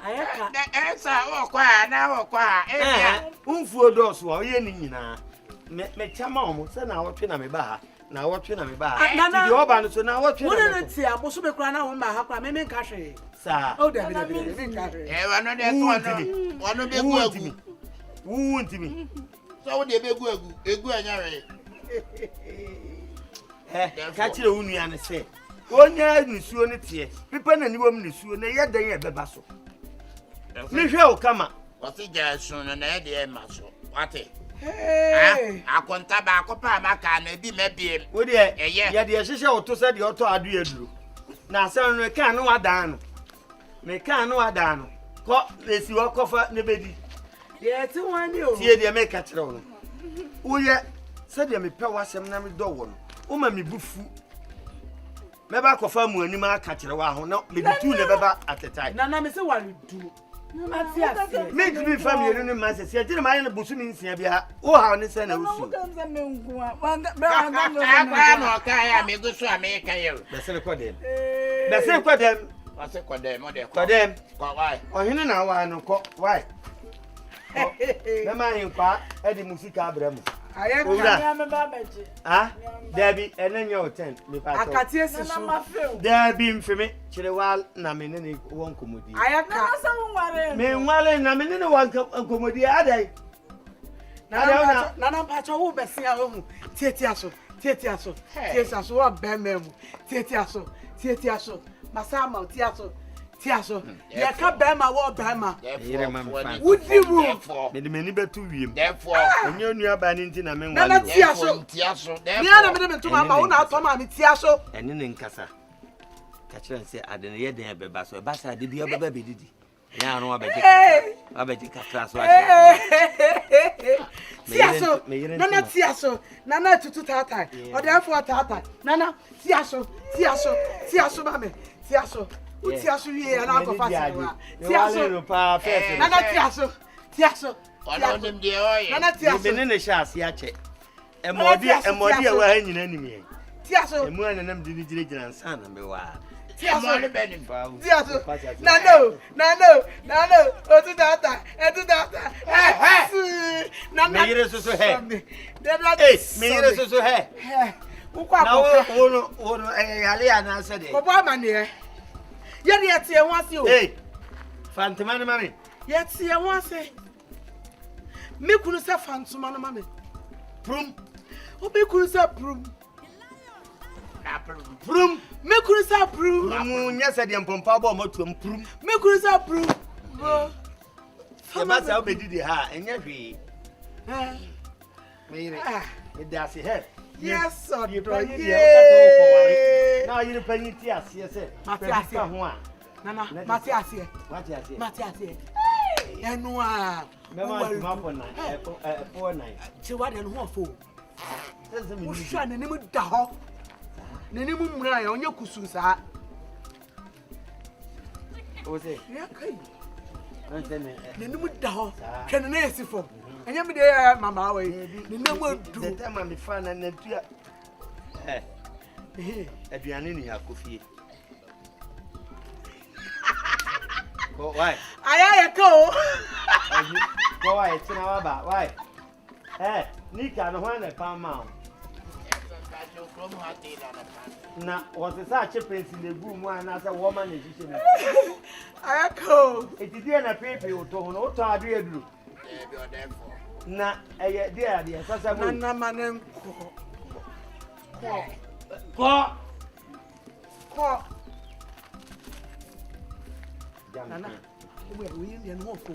I answer, oh, quiet now, quiet. For those who are in me chama say na wotwe na me ba na wotwe na me ba di oba no so na wotwe na me ti aboso be kra na wo ma ha kra me nka hwe sa o da bi me nka hwe wano de to wano be gu agu wuntimi so wo de be gu egu anya hwe ka kire wo nua ne se onya nisuo ne tie pipa na niwom nisuo na ye dan ye beba so me hwe o kama wasi ja sun na ye de ma so wate hey akonta ba akopa maka na bi mebiem wo de ye de hihye oto se de oto adu eduro na asan no ka no wadan no me ka no wadan no ko esi wo kofa ne bedi ye ti wani o tie de me ka kire wo no wo ye se de me pe wasem na me do wo no wo ma me bufu me ba kofa mu anim aka kire wa ho na me bitu ne beba atetai na me se wari du me to be family no man say say tell my na busu mi nsia bia wo ha ne say na usu no ka ya me go so America yo be say kodem be say kodem wase kodem o de kodem why o hene na wa no ko why be ma hin kwa e di musika abramu ayeka me ba beje ah Debbie enenyo 10 me pa to akatie sisu Debbie mfeme kire wa na me ne won komodi ayeka me nwale na me ne won komodi adai na pacho wo be sia ho tietia so wa be memu tietia so masama tia so ye ka be ma wo be ma wudi mu me de mani betu wiem therefore onye nua ba ni nti na me nwale na tia so therefore me ana me de ntoma ma wo na ato ma me tia so ene ne nkasa ka kire se ade ne ye den beba so ba sa de bia beba bedidi ya no abeje kakra so acha tia so nana tia so nana tutu tata o de afo tata nana tia so ba me tia so tia so wie na akofa tia so pa first nana tia so ono nim de oye nana tia so me ne hya ase ache emodi e wa ha nyina nim ye tia so emu ananam di ni gire nsa na me wa Amole benim. Tiaso. Nano. Otu data. Nana. Me yere so he. Me yere so he. Ukwa na ono yale ya na ase de. Kobo amane ye. Ye de tie ho ase o. Fantoma no mame. Ye tie ho ase. Me kunu se fantoma no mame. Prum. Obi kunu se prum. Prum. Me kunu se prum. Nya se de mpompa ba mo tuam prum. Me kunu se prum. Bro. Ye ba sa obedidi ha enya hwe. Me yire. E da se he. Yes, sir. Now you penny tia se se. Matias ho a. Nana, Matias. Enu a. Me ma for 9. 49. Che wa de no ho fo. Wo hwa na nim da ho. Na nim mura ya onye kusu sa. O se. Ya kai. Antene. Na nim da ho. Hwe na esi fo. Anya me de mama we. Ni na mo du. The time me fan na tua. Aduane ni akofie. Go why? Aya ko. Go why? Tina wa ba. Why? Nika no ho na pa ma. Na was sa chepesi na gu mu ana sa wo ma na hihye na. Aya ko. Etidi na pepe o to ho no to adu eduru. Na eye dia sasa mo. Na manen ko. Nana, we yin no ko.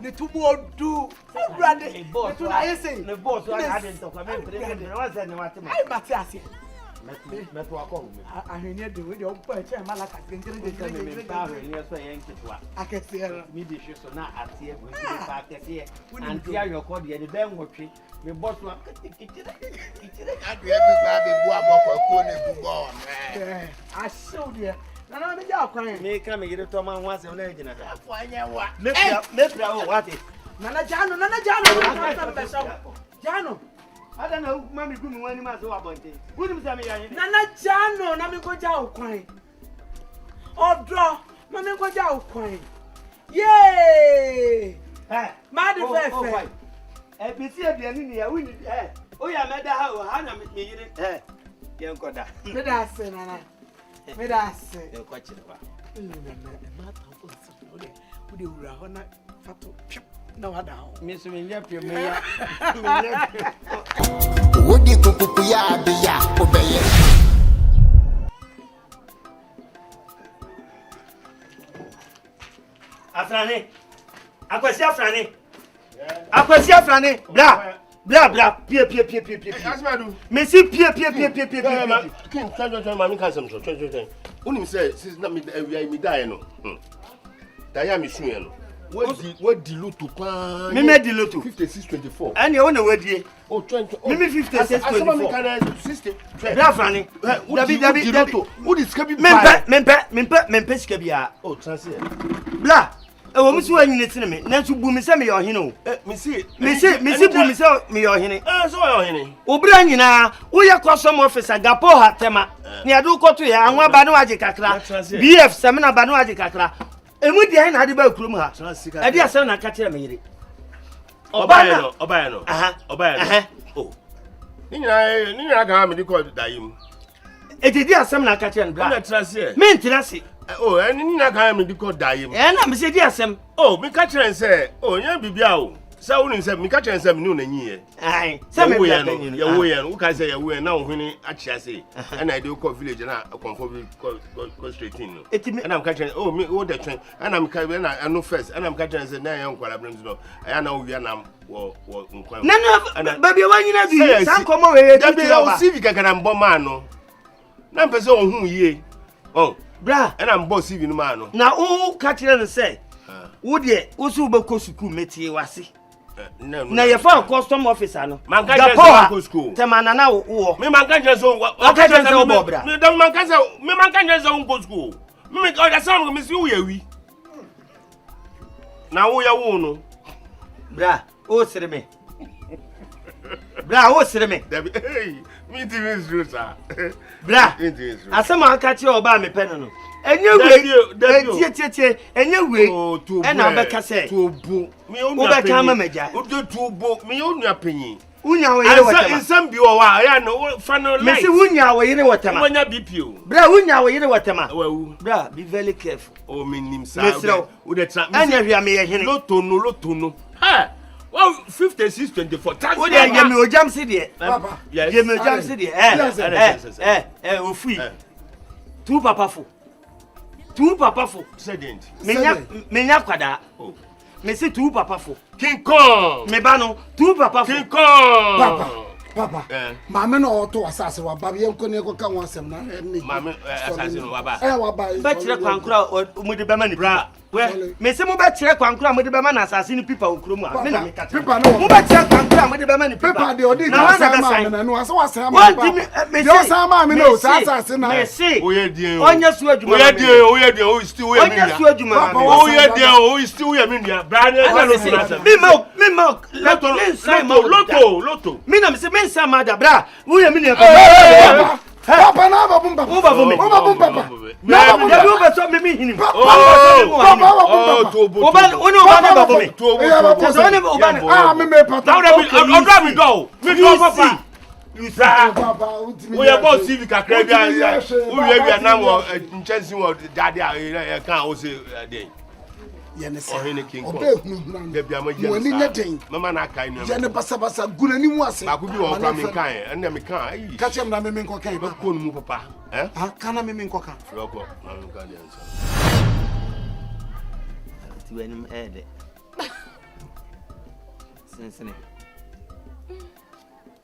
Ne tumo odu. Brade. Ne tu na yese. Ne boss wa ha de to kwa me pre me wa se ne wa te ma. Ai Matias. Me to akọ hu me. Ahene de we de o pa che malaka gengere de me pa ahene so yen kitwa. Akese. Me de hwe so na atie we de pa akese. Anti ayoko de ne ben wotwe. Me boss wa kitire. Adu e bi ba be bu aboko ko ne bu bo. Asho de. Nana me ja kwan. Me ka me yire to ma ho ase na gina ha. Afo anya wa. Me pra o wate. Nana Jano. Jano. Ada na ma mi gunu wani ma so abonte. Gunu mi ya yin. Nana Jano na mi ko ja okwan. Odo, ma mi ko ja okwan. Yay! Ma de fefe. Bi si aduani ni ya wini o ya meda ha o ha na me yire ye nkoda. Me da se nana. Me da se. E kwa chirewa. Ma ta ko se. O de wura ho na fato. Na wada ho. Me so me nya pie me ya. Wodi kukuku ya biya obeye. Afrani. Akwasi Afrani. Akwasi Afrani. Bla. Pie. Asmadu. Me si pie. King try mami kan sem so. Unim say since na me we die no. Daya me sun no. What dilutu pa. Me dilutu 5624. Ani o na wadie. Oh 20. Me 5624. Asama me kan 60. Bla Afrani. Dabi. What is kabi? Mempe sika bia. Oh transfer. Bla. E wo musu anyine tine me. Na so bu me se me yo hene o. Me see bu me se me yo hene. So yo hene. Obra nyina wo ye custom officer gapo hatema. Ni adu koto ya anwa ba no age kakra. BF semina ba no age kakra. Emu dia na ade ba kurum ha. E dia se na ka kire me yire. Oba no. Oh. Ni nyina ga me di call dayim. E di asem na ka kire no bra. Na transfer. Me ntirase. Oh, ni nyina ga me di call dayim. Na me se di asem. Oh, me ka kire say, oh, nya bibia o. Sa woni say me ka kire say me ni onanyi ai. Se me wo ye no. Wo ka say ye wo ye na wo hini achia say. And I do call village na confirm go straight in no. And I'm catching oh me wo the train. And I'm carry na I know first. And I'm catching say na ye nkwala brem no. I na wo wi na wo nkwan. Na baby wanyina bi. San komo we ye di o CV kaka na mbo ma no. Na mpese o hu yie. Oh, bra. And I'm boss CV no ma no. Na wo ka kire no say. Wo de wo so be ko school metie wase. Na ye fa custom officer no. Man ka go school. Temana na wo. Me man ka so ka so wo bra. Me don man ka so go school. Me o da sam me si wo ya wi. Na wo ya wo no. Bra, o sere me. Bra, wo sere me? Hey, me TV is true, sir. Bra, asema aka che oba me pe no. Enye we, tie. Enye we. E na be ka se. Tubu. Me onu apenyi. Wo be ka ma meja. Wo tubu, me onu apenyi. Unya wo yire watama. Insam bi wo wa, ya no fa no light. Me se unya wo yire watama. Wonya BPO. Bra, unya wo yire watama. Wawu. Bra, be very careful. Oh, me nim sa. Wo de tra. Anya hwia me ye hene. Loto no. Ha. Well, 56 24. What are you ojam see there? Papa. Yes. You me ojam see there. Ofui. Two papa fo. Sedent. Menya kwada. Oh. Me say two papa fo. King Kong. Me ba no two papa fo. King Kong. Papa. Mama no auto asase wa ba ye nko ne ko ka won asem na ne. Mama asase no wa ba. Wa ba. Ba kire kwankura mo de be ma ni bra. Me say mo ba kire kwankura mo de be ma na asase ni pipa okuro mu a. Me na me ka. Pipa no. Mo ba kire kwankura mo de be ma ni pipa. Pipa de odi na wa na ma na no asa wa sa ma. Me say sa ma me no sa asase na. Me say. Oye die. Onya su adwuma. Oye die. O still we me. Onya su adwuma. Oye die. O still we me. Bra na. Me mo. Loto. Me na me say me sa ma da bra. Wo ya me ni Papa na ba bum papa. Wo ba bum me. Na ba wo ba so me hini. Papa Tobo. Oba oni oba na ba bum me. Tobo. So oni oba na me papa. Now me go papa. You say Papa, we are both civic kakra bia. We na mo nchansi wo dade a kan o say dey. Ye ne se. HENE King Kong. Obe hunu De bia ma je. Wani nyeden. Mama na kai no. Ye ne basa guna ni mu ase. Ba ku bi wo kwa me kan e me kan ayi. Ka chem na me nko kan Ba ko nu papa. Eh? Ah, kana me nko kan. Roko na me kan dey answer. Ti wenim ede. Sensene.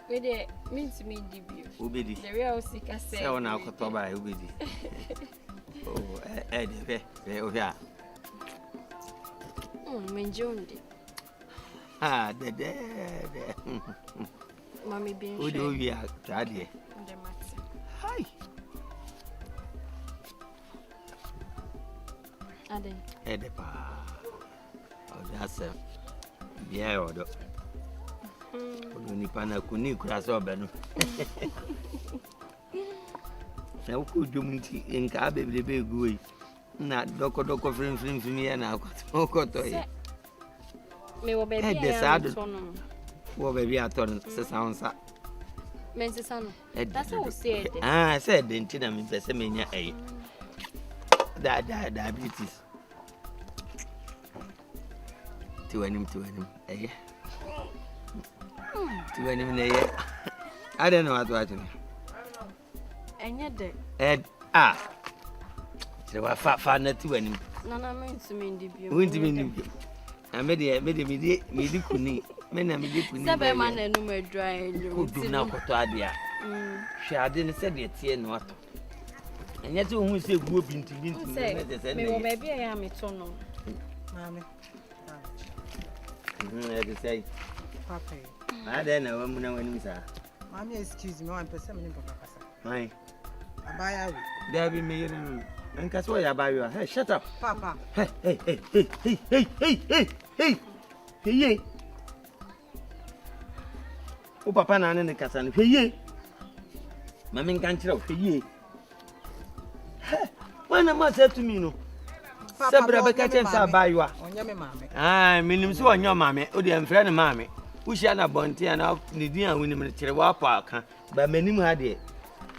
We de means me debut. Obedi. The real sika say. Se wona akoto ba obedi. Oh, ede be o ya. Menjondi. Ah, de. Mami bin. O do wi a tade. The mati. Hi. Aden. Ede pa. O da se. Bia odo. Odo ni pana kuni kura so be no. Na ku dwumti enka bebrebe eguwe. Na doko frim ya na akoto ye. Me wo baby ya tono. Wo baby aton se sansa. Men se sano. That's what we said. Ah, said denti na me pese menya ai. Diabetes. Tiwanim eh. Tiwanim na ye. I don't know what to do. Enye de. Se wa fa na tiwanim. Nana me ntimi ndibio. Wintimi ndibio. Me di kuni. Me na me di kuni. Sebe ma na enu me dry nyu. Kudu na koto ade a. Hwe ade ne se de tie no ato. Enya ti ohun se guo binti me se me wo baby ya me to no. Mami. E say. Papa. Ma de na wa mu na wani sa. Mami, excuse me, one person me papa kasa. Mai. Abaya we. There be me yere. Nka so ya ba yo. Hey, shut up. Papa. Hey. O papa na ne kasa no hweye. Mami nka nkyere hweye. Wana ma say to me no. Sabra be ka chen sa ba yo a. Onya me mame. Ah, minim so onya mame. O de mfre ne mame. Wuhia na bonte na ne din a wonim ne kyere wa pa aka. Ba manim ha de.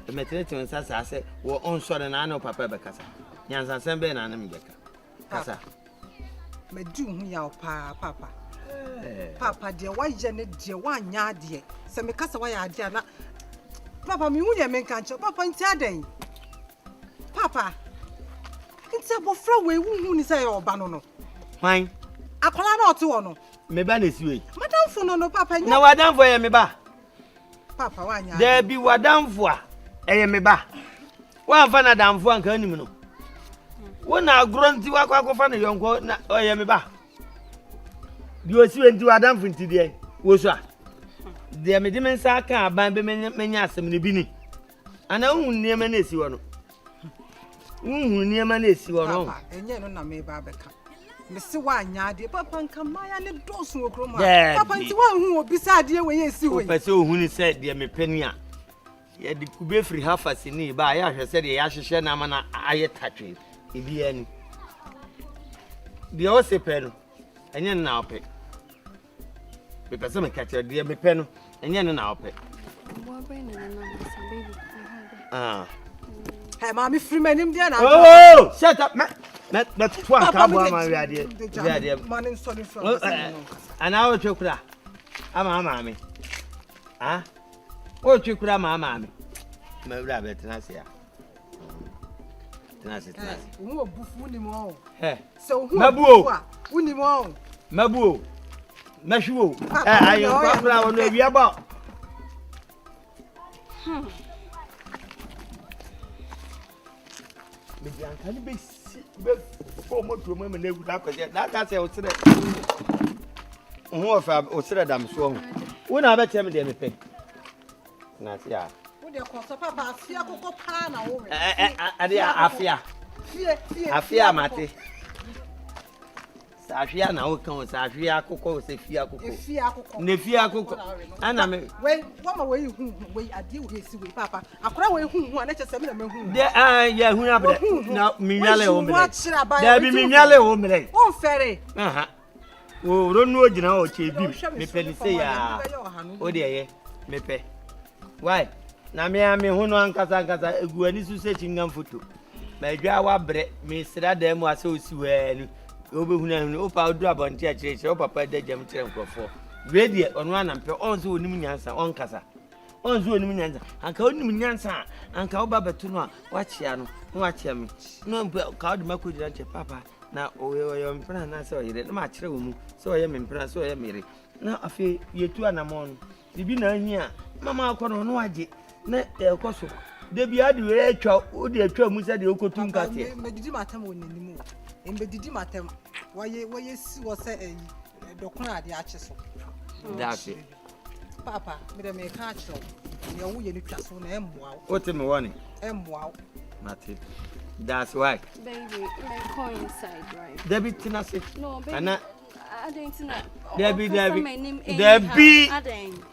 Emetrete nsa sa se wo onsore na na papa be kasa. Nyansa sembe na na me beka. Kasa. Me du hu ya pa papa. Papa de wa ye ne de wa nya de. Se me kasa wa ya de na. Papa mi hu ne me kan che. Papa nti adan. Papa. Nti abofra we hu ni say oba no no. Fine. Akola na ote wo no. Me ba na siwe. Madam fo no papa nya. Na wadamfo ye me ba. Papa wa nya. There be wadamfo a eye me ba. Wa fa na damfo anka anim no. Wona agronti wakwa fa na yonko na oye me ba. Bi osiwe nti wadamfo nti de wo so a. De me de men sa aka aban be menya asem ne bi ni. Ana hu niema na esi wo no. Hu niema na esi wo no. Papa enye no na me ba beka. me se wa nya de papa nka maya ne dosu okrom Yeah, papa nti wa hu obi sa de we yesi we pese ohunu se de me pani a ye de kube free half ni ba ya hwese de ya hyehye na mana aye tatwe ebi ani de o se pe no enye na ope me pese me ka de me pe no enye na ope ah hey mama free manim de na oh shut up me twa ka bo ma wi ade man sorry from ana o twekura ama me ah o twekura ama me ma wura be tena se ya tena se wo obufu ni mo he so hu mabuo uni mo mabuo mahwo ayo kwakura wo no wi aba me janka ni be for moto mo me na egu da kwaje da ka se o sire ho fa o sire dam so ho wo na be tem de me pe na se ya wo de ko so papa afia kokko pa na wo ade afia afia mate sa afia na wo kan sa afia kokko se fia kokko ne fia kokko ana me we wo ma we hu we ade wo esi we papa akora we hu ana che se me na me hu de ya hu abre na minyale o mele da bi minyale o mele o fere aha wo ronu ogina o che bi me pe ni se ya o de ye me pe why na me hu no ankasa egu ani su se chingam foto ma dwa wa bre me sira da mu ase osi wani obehuna o pa odu abonti a chire o papa da jam chire nkrofo we de onu anampe on so onim nyansa on kasa on so onim nyansa anka onim nyansa anka oba betu no a wachia no wachia me no ka odi makodira che papa na oyo mpra na se oyire na ma chire wo mu se oye me mpra se oye mere na afi yetu anamon bibi na anyi a mama akono no waje na ekoso de bia de we atwa o de atwa mu se de okotu nkate me didi matam wonanimu embe didi matam waye si wo se dokun ade ache so that's it papa me de me ka ache ye wo ye ni twa so na emboa what me woni emboa mate that's why Baby, like go inside, right? Debbie Tinasi. No, baby. Anna I don't know.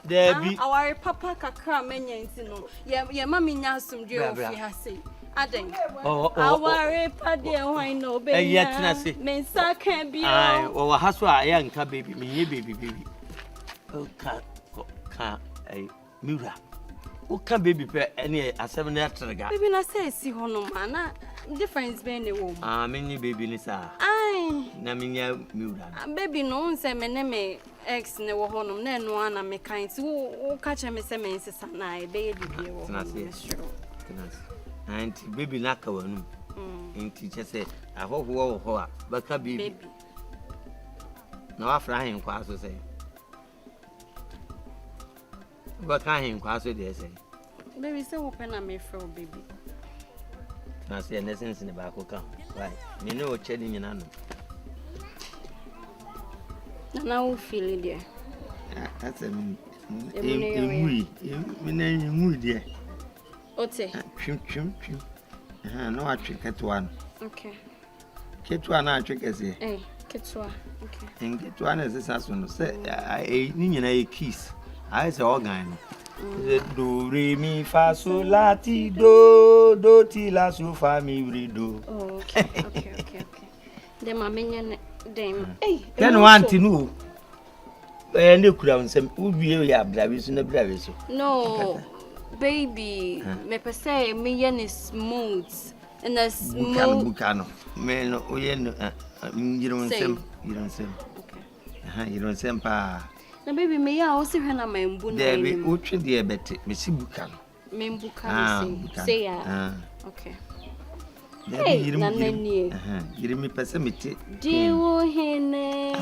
Debbie. Our papa kakra menya ntino. Ye mami nya asumdwe ofi ha sei. Aden. Our pade why no baby. Ye Tinasi. Men sa kan bi o. Ai, o ha so a ya nka baby, me ye baby. O ka ai mura. O ka baby pe ene asem na trega. Baby na say si hono ma na difference be ne wo. Ah, me baby ni sa. Ai. Na me nya mura. Baby no say me ne me ex ne wo hono na eno ana me kan ti wo ka che me say me nsesa na e be ye bibie wo. Tinasi. Auntie baby na ka wanu. Auntie che say ahoho wo ho a baka baby. Na wa fra hin kwa so say. Baka hin kwa so de say. Baby say wo pena me fro baby. Na say na sense ne ba ko kan. Right. Me no chedi nyina no. Na wo feel it there. That's a me na there. Ote. Chim. No a trick at one. Okay. Ketwa na trick ese. Ketwa. Okay. En ketwa na ese saso no say ni nyina e kiss. I say organ. Do re mi fa so la ti do ti la so fa mi re do. Oh, okay. Dem amenya dem. Then one ti no. Ne kura nsem ubiye ya brabe so na brabe so. No. Baby, me per se me yen is smooth and the smooth bukano. Me no oyen you don't say. Okay. You don't say pa. Na baby me ya o se hwe na membu na. Debi utwe de bete me si bukano. Membu kan say ya. Okay. Debi yirim me pese meti. Diwo hene.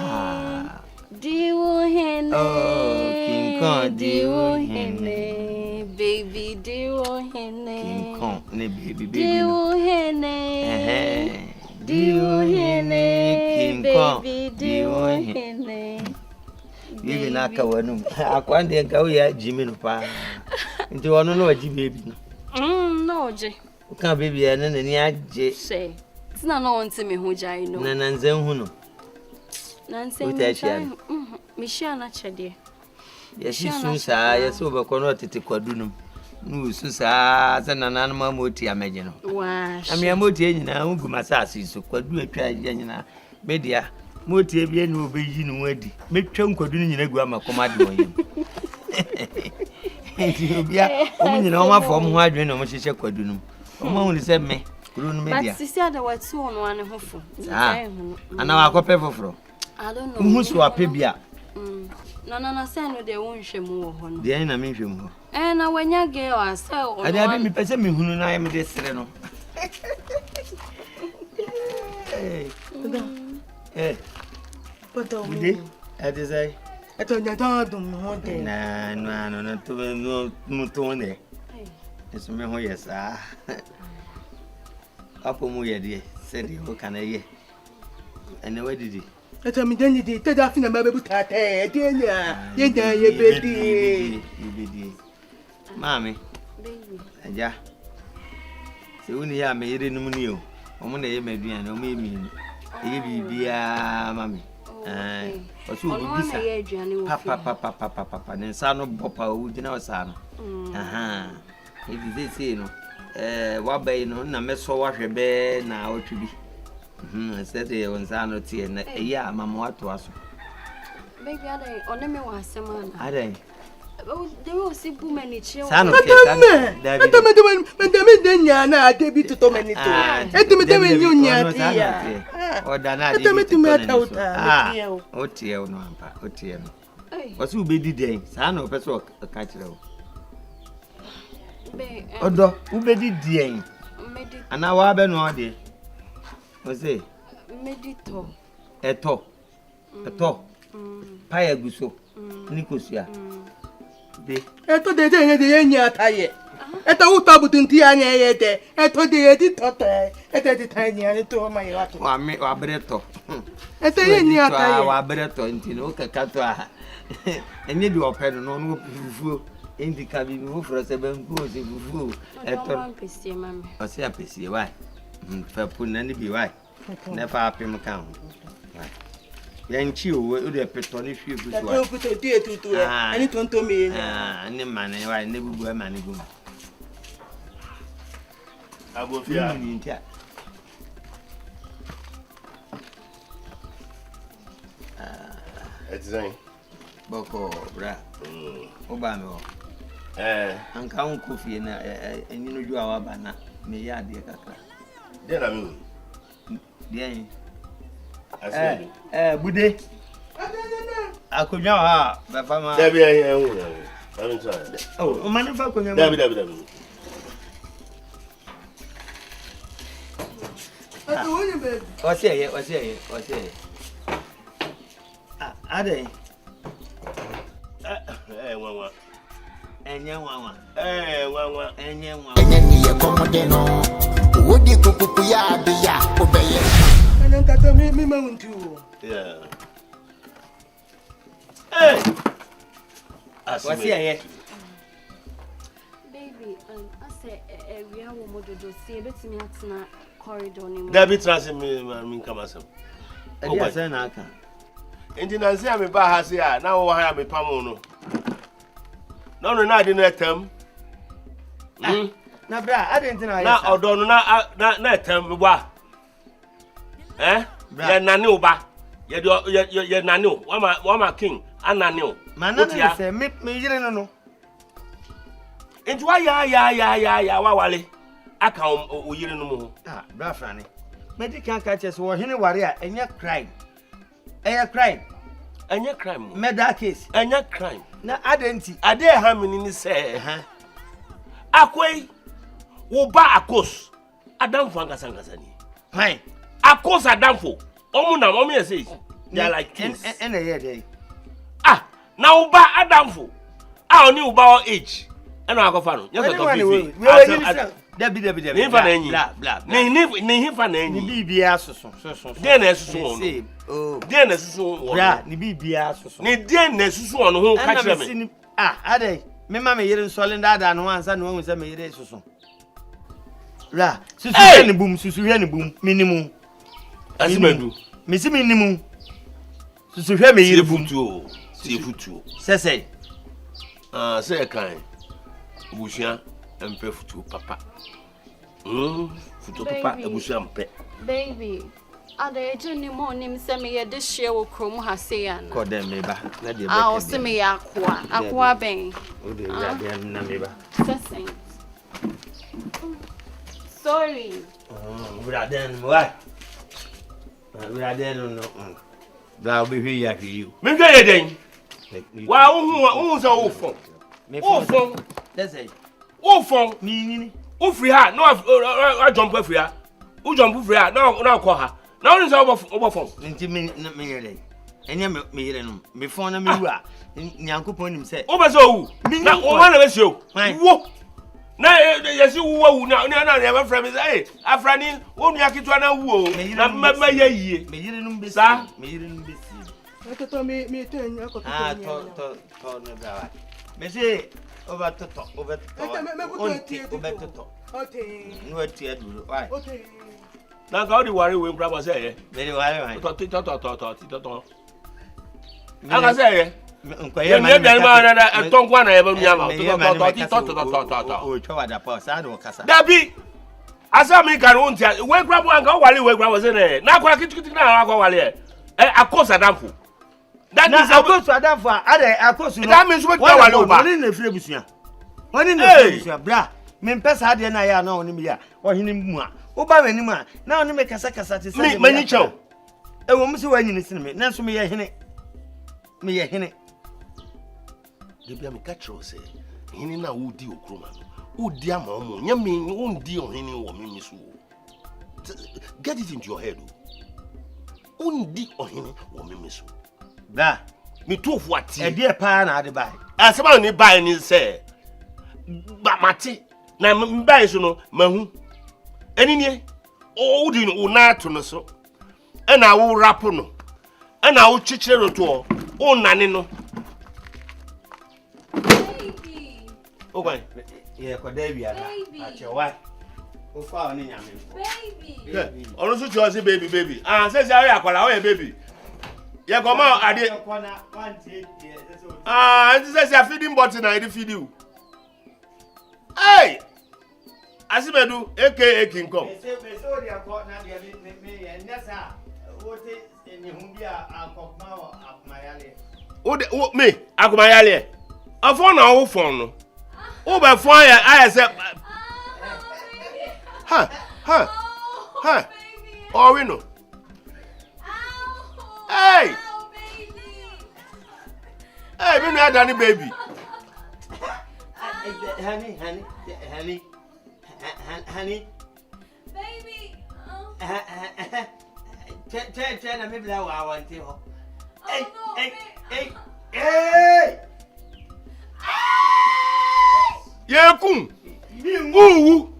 Diwo hene. Oh, King Kong diwo hene. Baby diwo hene. King Kong ne baby. Diwo hene. Diwo hene. King Kong diwo hene. Bibi na ka wanu. Akwande nka wo ya jimi no pa. Nti wono no waji baby no. No je. Uka baby ya na ni aje. Say. Tina no wonte me ho jai no. Na nze hu no. Nancy, Michelle, not Chedi. Yes, she's yes, over connoted to Quadunum. No, Susa, and an animal moti, imagine. Why, I mean, a moti now, Gumasasi, so Quadru try Janina, Media, Moti, no Beijing Weddy, make Chum Quadun in a grammar command. Yeah, only no more from why you know much is a Quadunum. Only said me, Grun Media. She said there were 2 on 1 hopeful. And now I copy for. I don't know who's who are Pibia. No, send they won't shame more. The enemy him. And when you get ourselves, I didn't be person who I am this. But I desire. I told you, don't no, not to no mutone. It's me who yes, Up on my dear, said you, can I ye? And where did he? I told me then you did that in a baby tate, dear, you baby. Mammy, and ya. So when you are made in the moon, on the may be an omemi, dear mammy. But you will be papa, and son of Papa, who did not son. Aha, if you say no, what bay no, no, mess for wash a bear now to be. Said they on Sanity and a year, Mamma to us. Baby, I don't know what some I don't. They will see many children. Son of David, David to Tommy. Or Dana, oh, dear, no, oh, dear. What's who be the day? Son of a catcher. Odo, who be the day? And now I've been all day. Was it? Medito. Eto. Paya Guso. Nicosia. Eto de Enya Taye. Eto Utabutuntia, Eto de Editote, Eto de Tiny, and to my yacht. I Breto. Eto Enya Taye, Breto, and Tinoka Catoa. And you do a pen on who in the cabin for 7 goes in Bufu. Eto Pissi, mammy. I say a Pissi, why? For putting any be right. Never up him account. Young Chew would have put on if you put a dear to and it won't to me. And the man, I never go a man. I will feel in chat. It's saying Boko, Bra, Obama. And Count Coffee and you know you are banana. May I dear Cacra. Then I mean, dear, I said, Bude. I could now have Bafama. I'm sorry. Oh, manufacturing, David. What's here? Are they? And young one. And young one. Would you cook ya be ya obey? And then that me mount too. Yeah. Hey, what's here? Baby, I say we are one more to see a bit in the corridor. David transit me, come as and I say, I can. And then I say, I'm a bahas now. I am a pamono. No, I didn't term. Na bra, I didn't know. Na odo na tem wa. Ya nani ba. Ya nani. Wa ma king anani. Manana say me yire no. Enti wa ya wa wale. Aka o yire no mu. Ah, bra frani. Medical catches wo hene ware a enya crime. Crime. Enya crime. Murder case. Enya crime. Na adenti. Ade ha menini say. Akwai Uba akos Adamfo angasa ni. Fine. Akos Adamfo. Omu na mommy says they are like kids. And here now Uba Adamfo. I only Uba age. And I go fano. Yes, Debbie. Blah. Ni hifa na enyi. Ni bibia soso. Den na susu no. Oh. Den na susu. Bra, ni bibia soso. Ni den na susu ono ho ka kire me. Ade. Me ma me yire nsole ndada no ansa no hu se me yire soso. Ra, susu hwe ne boom, minimum. Asimandu. Me si minimum. So hwe me yire futuo. Si futuo. Say. Say kan. Bushia empe futuo papa. Futuo papa ebushia mpe. Baby. Ada ejuni mo nim se me ye de hye wo krom ha se ya na. Ko dem me ba. Na de be. O se me ya akwa ben. O de ya de na me ba. Sesen. Sorry. We are then why? We are then no. Da be hwe ya hwe. Me ga ye den. Wa wo so wo fon. Wo fon. Let's say. Wo fon. Ni. Wo free ha no a jump free ha. Wo jump free ha na ko ha. Na woni so wo fon. Nti me yele. Enya me yele no. Me fon na me wu a. Nyankopon nim se. Wo be so wu. Na wo na be se o. Wo. Na yesi wu na na frame me say afrani wo nua kitwa na wu o. Na ma ye yie. Me yele no be sa. Me yele no be si. Toto me tenya ko toto. To no gawa. Me say over toto. Okay. No tia duro. Why? Okay. Na ga odi ware we nkra ba say ye. Very why. To. Anga say ye. Nkoye ma na tonkwa na ye ba nua ma. To. O twa da pa sa do kasa. Dabi. Asa me kan won tia we nkra bo anga wale we nkra ba say na. Na akwa kitikiti na akwa wale e. Akosa damfo. That is akosu adamfo ade akosu no. That means we twa wale oba. Woni na fire busua. Woni na fire busua bra. Me mpesa ade na ya na woni me ya. Ohini mu a. Oba wani mu a. Na woni me kasa te say. Me manyi chew. E wo mse wanyini sine me. Na so me ye hene. Me ye hene. Debia me catch you say. Hene na wo di okroma no. Wo di ama omo. Nya me wo ndi ohene wo me so. Get it into your head. Wo ndi ohene wo me so. Bra, me tofu ati. E die pa na ade bai. Asema ni bai ni say. Ba mate na mbai so no mahu. Eni nie. O di no na to no so. E na wo rap no. E na wo chichire no to. O nane no. Baby. O gwan. Ye ko da bia na. A che wa. O fa oni nyame. Baby. Onu so cho say baby. Say say akwala o ye baby. Ye go ma ade. This is feeding button na e feed you. Hey! Asibedu aka King Kong. Me so dia ko na dia me nessa. Wote ni humbia akokma o akumayale. O me akumayale. Afon na wo fon no. O be fon ya I say ha. Oh we no. Hey! Hey, me no Danny baby. Honey. Baby. Tell me bla wa want to. Hey. Yekun. Wu.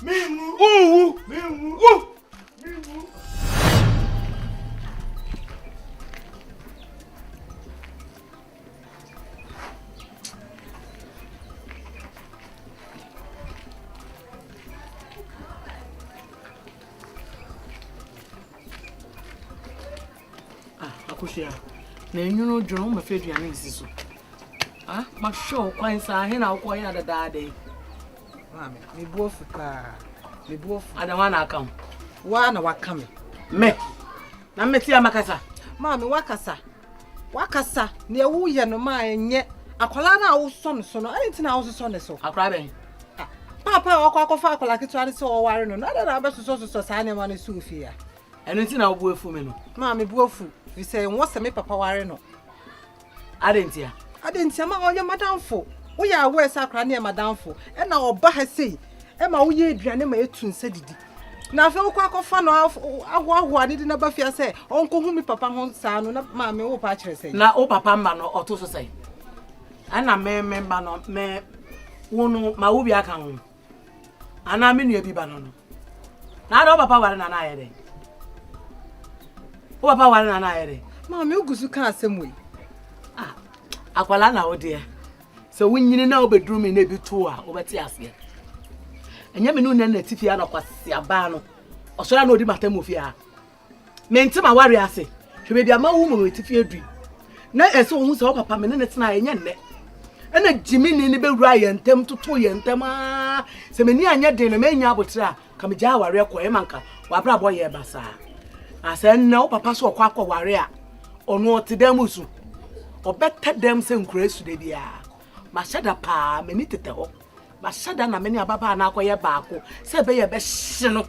Akushia. Na enyunu drum ma fe duane nsiso. Ma show kwan sa he na akọ ya dada dey. Mami, me buofu ka. Me buofu. Adama na akam. Wa na waka me. Me. Na meti amakasa. Mami wakasa. Na ewu ye no ma enye. Akola na wo so no so no. Anti na wo so ne so. Akora ben. Papa akwa akola kitu ani so ware no. Na dada abeso sa ne ma ne su fi ya. Eno nti na wo buofu me no. Mami buofu. We say what's me papa ware no. Adentia ma onye madamfo. Wo ya we sakra na madamfo. E na oba ha sei. E ma wo ye aduane ma etu nsa didi. Na afa wo kwakofa no agwo ade na ba fia say onko hu mi papa ho sa no na ma me wo pa kire sei. Na o papa mba no oto so sei. Ana me mba no me wono ma wo bi aka ho. Ana me nua bi ba no. Na o papa ware na na ayede. O papa ware na na ayede. Ma me ugusu ka asem we. Akwala na ode. So wunyini na obeduru me na bi to a obeti ase. Enya me no na tifi na kwase aba no. Osora na odi matam ofia. Me ntima ware ase. Hwe bia ma wo mu tifi adui. na eso hu se o papa me ne tena enye nne ena jimini ni be wura yentem toto yentem a se meni anya de no menya abotira ka me ja ware ko e manka wa bra boy ye basa asa nna o papa so kwa ware a ono otedamusu obetta dem se nkura su de bia ma shada pa meni tete ho ma shada na meni ababa na akoye baako se be ye be hye no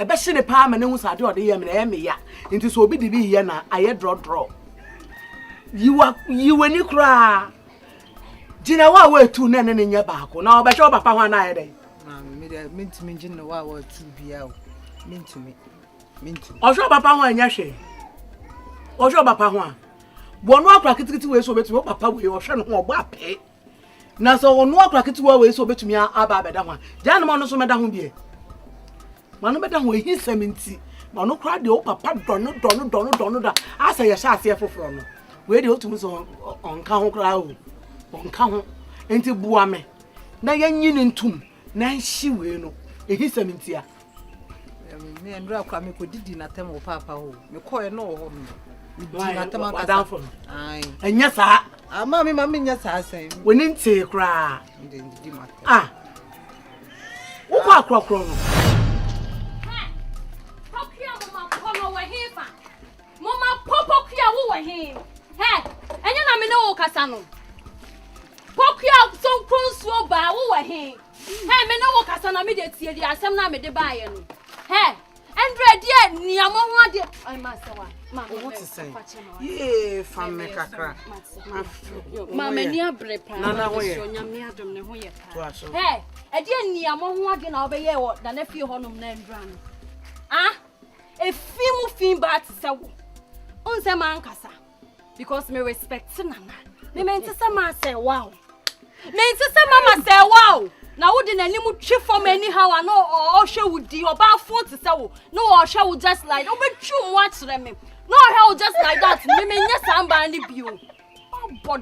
e be hye ne pa ma ne hu sade ode ye me na ye me ya nti so obi de bi ye na aye draw you ni kura jina wa tu na ne nya baako na obe hye papa ho na aye dey na me de mintimi jina wa tu bia o mintimi osho papa ho anya hwe osho papa ho a bono akra kitikiti we so betumi papa we ohwe no ho ogba ape na so ono akra kitiwa we so betumi aba abeda ho ja na mo no so meda ho bie manu beda ho ehi seminti manu kra de o papa dono da asa ye sha ase foforo no we de otumi so onka ho kra o onka ho enti bua me na yanyini ntum na hyi we no ehi seminti a me ndra kwa me ko didi na tem o papa ho me ko e no ho me Why? Aye. And yes, I mammy, nya sa say. We need to cry. Ah. What crop? Mama, Popo, who were him. Hey, and you know me no Casano. Pokia, so close to by who were him. Hey, me no Casana, me did see the assembly me de buy. Hey. Andre dear niamo dear I must what to say yeah fam me kakra mama ni abrepa na ho ye nyame adom ne ho ye ka hey e dear niamo ho ade na obeye wo na na fie honom na ndra no ah e fi mu fin bat se wo onse man kasa because me respect nana me mente se ma say wow me mente se mama say wow na wo de nani mu twi from anyhow no o hwe wudi oba phone to say wo no o hwe wo just like o be twu mu akere me no o hwe wo just like that me nya samba ni bio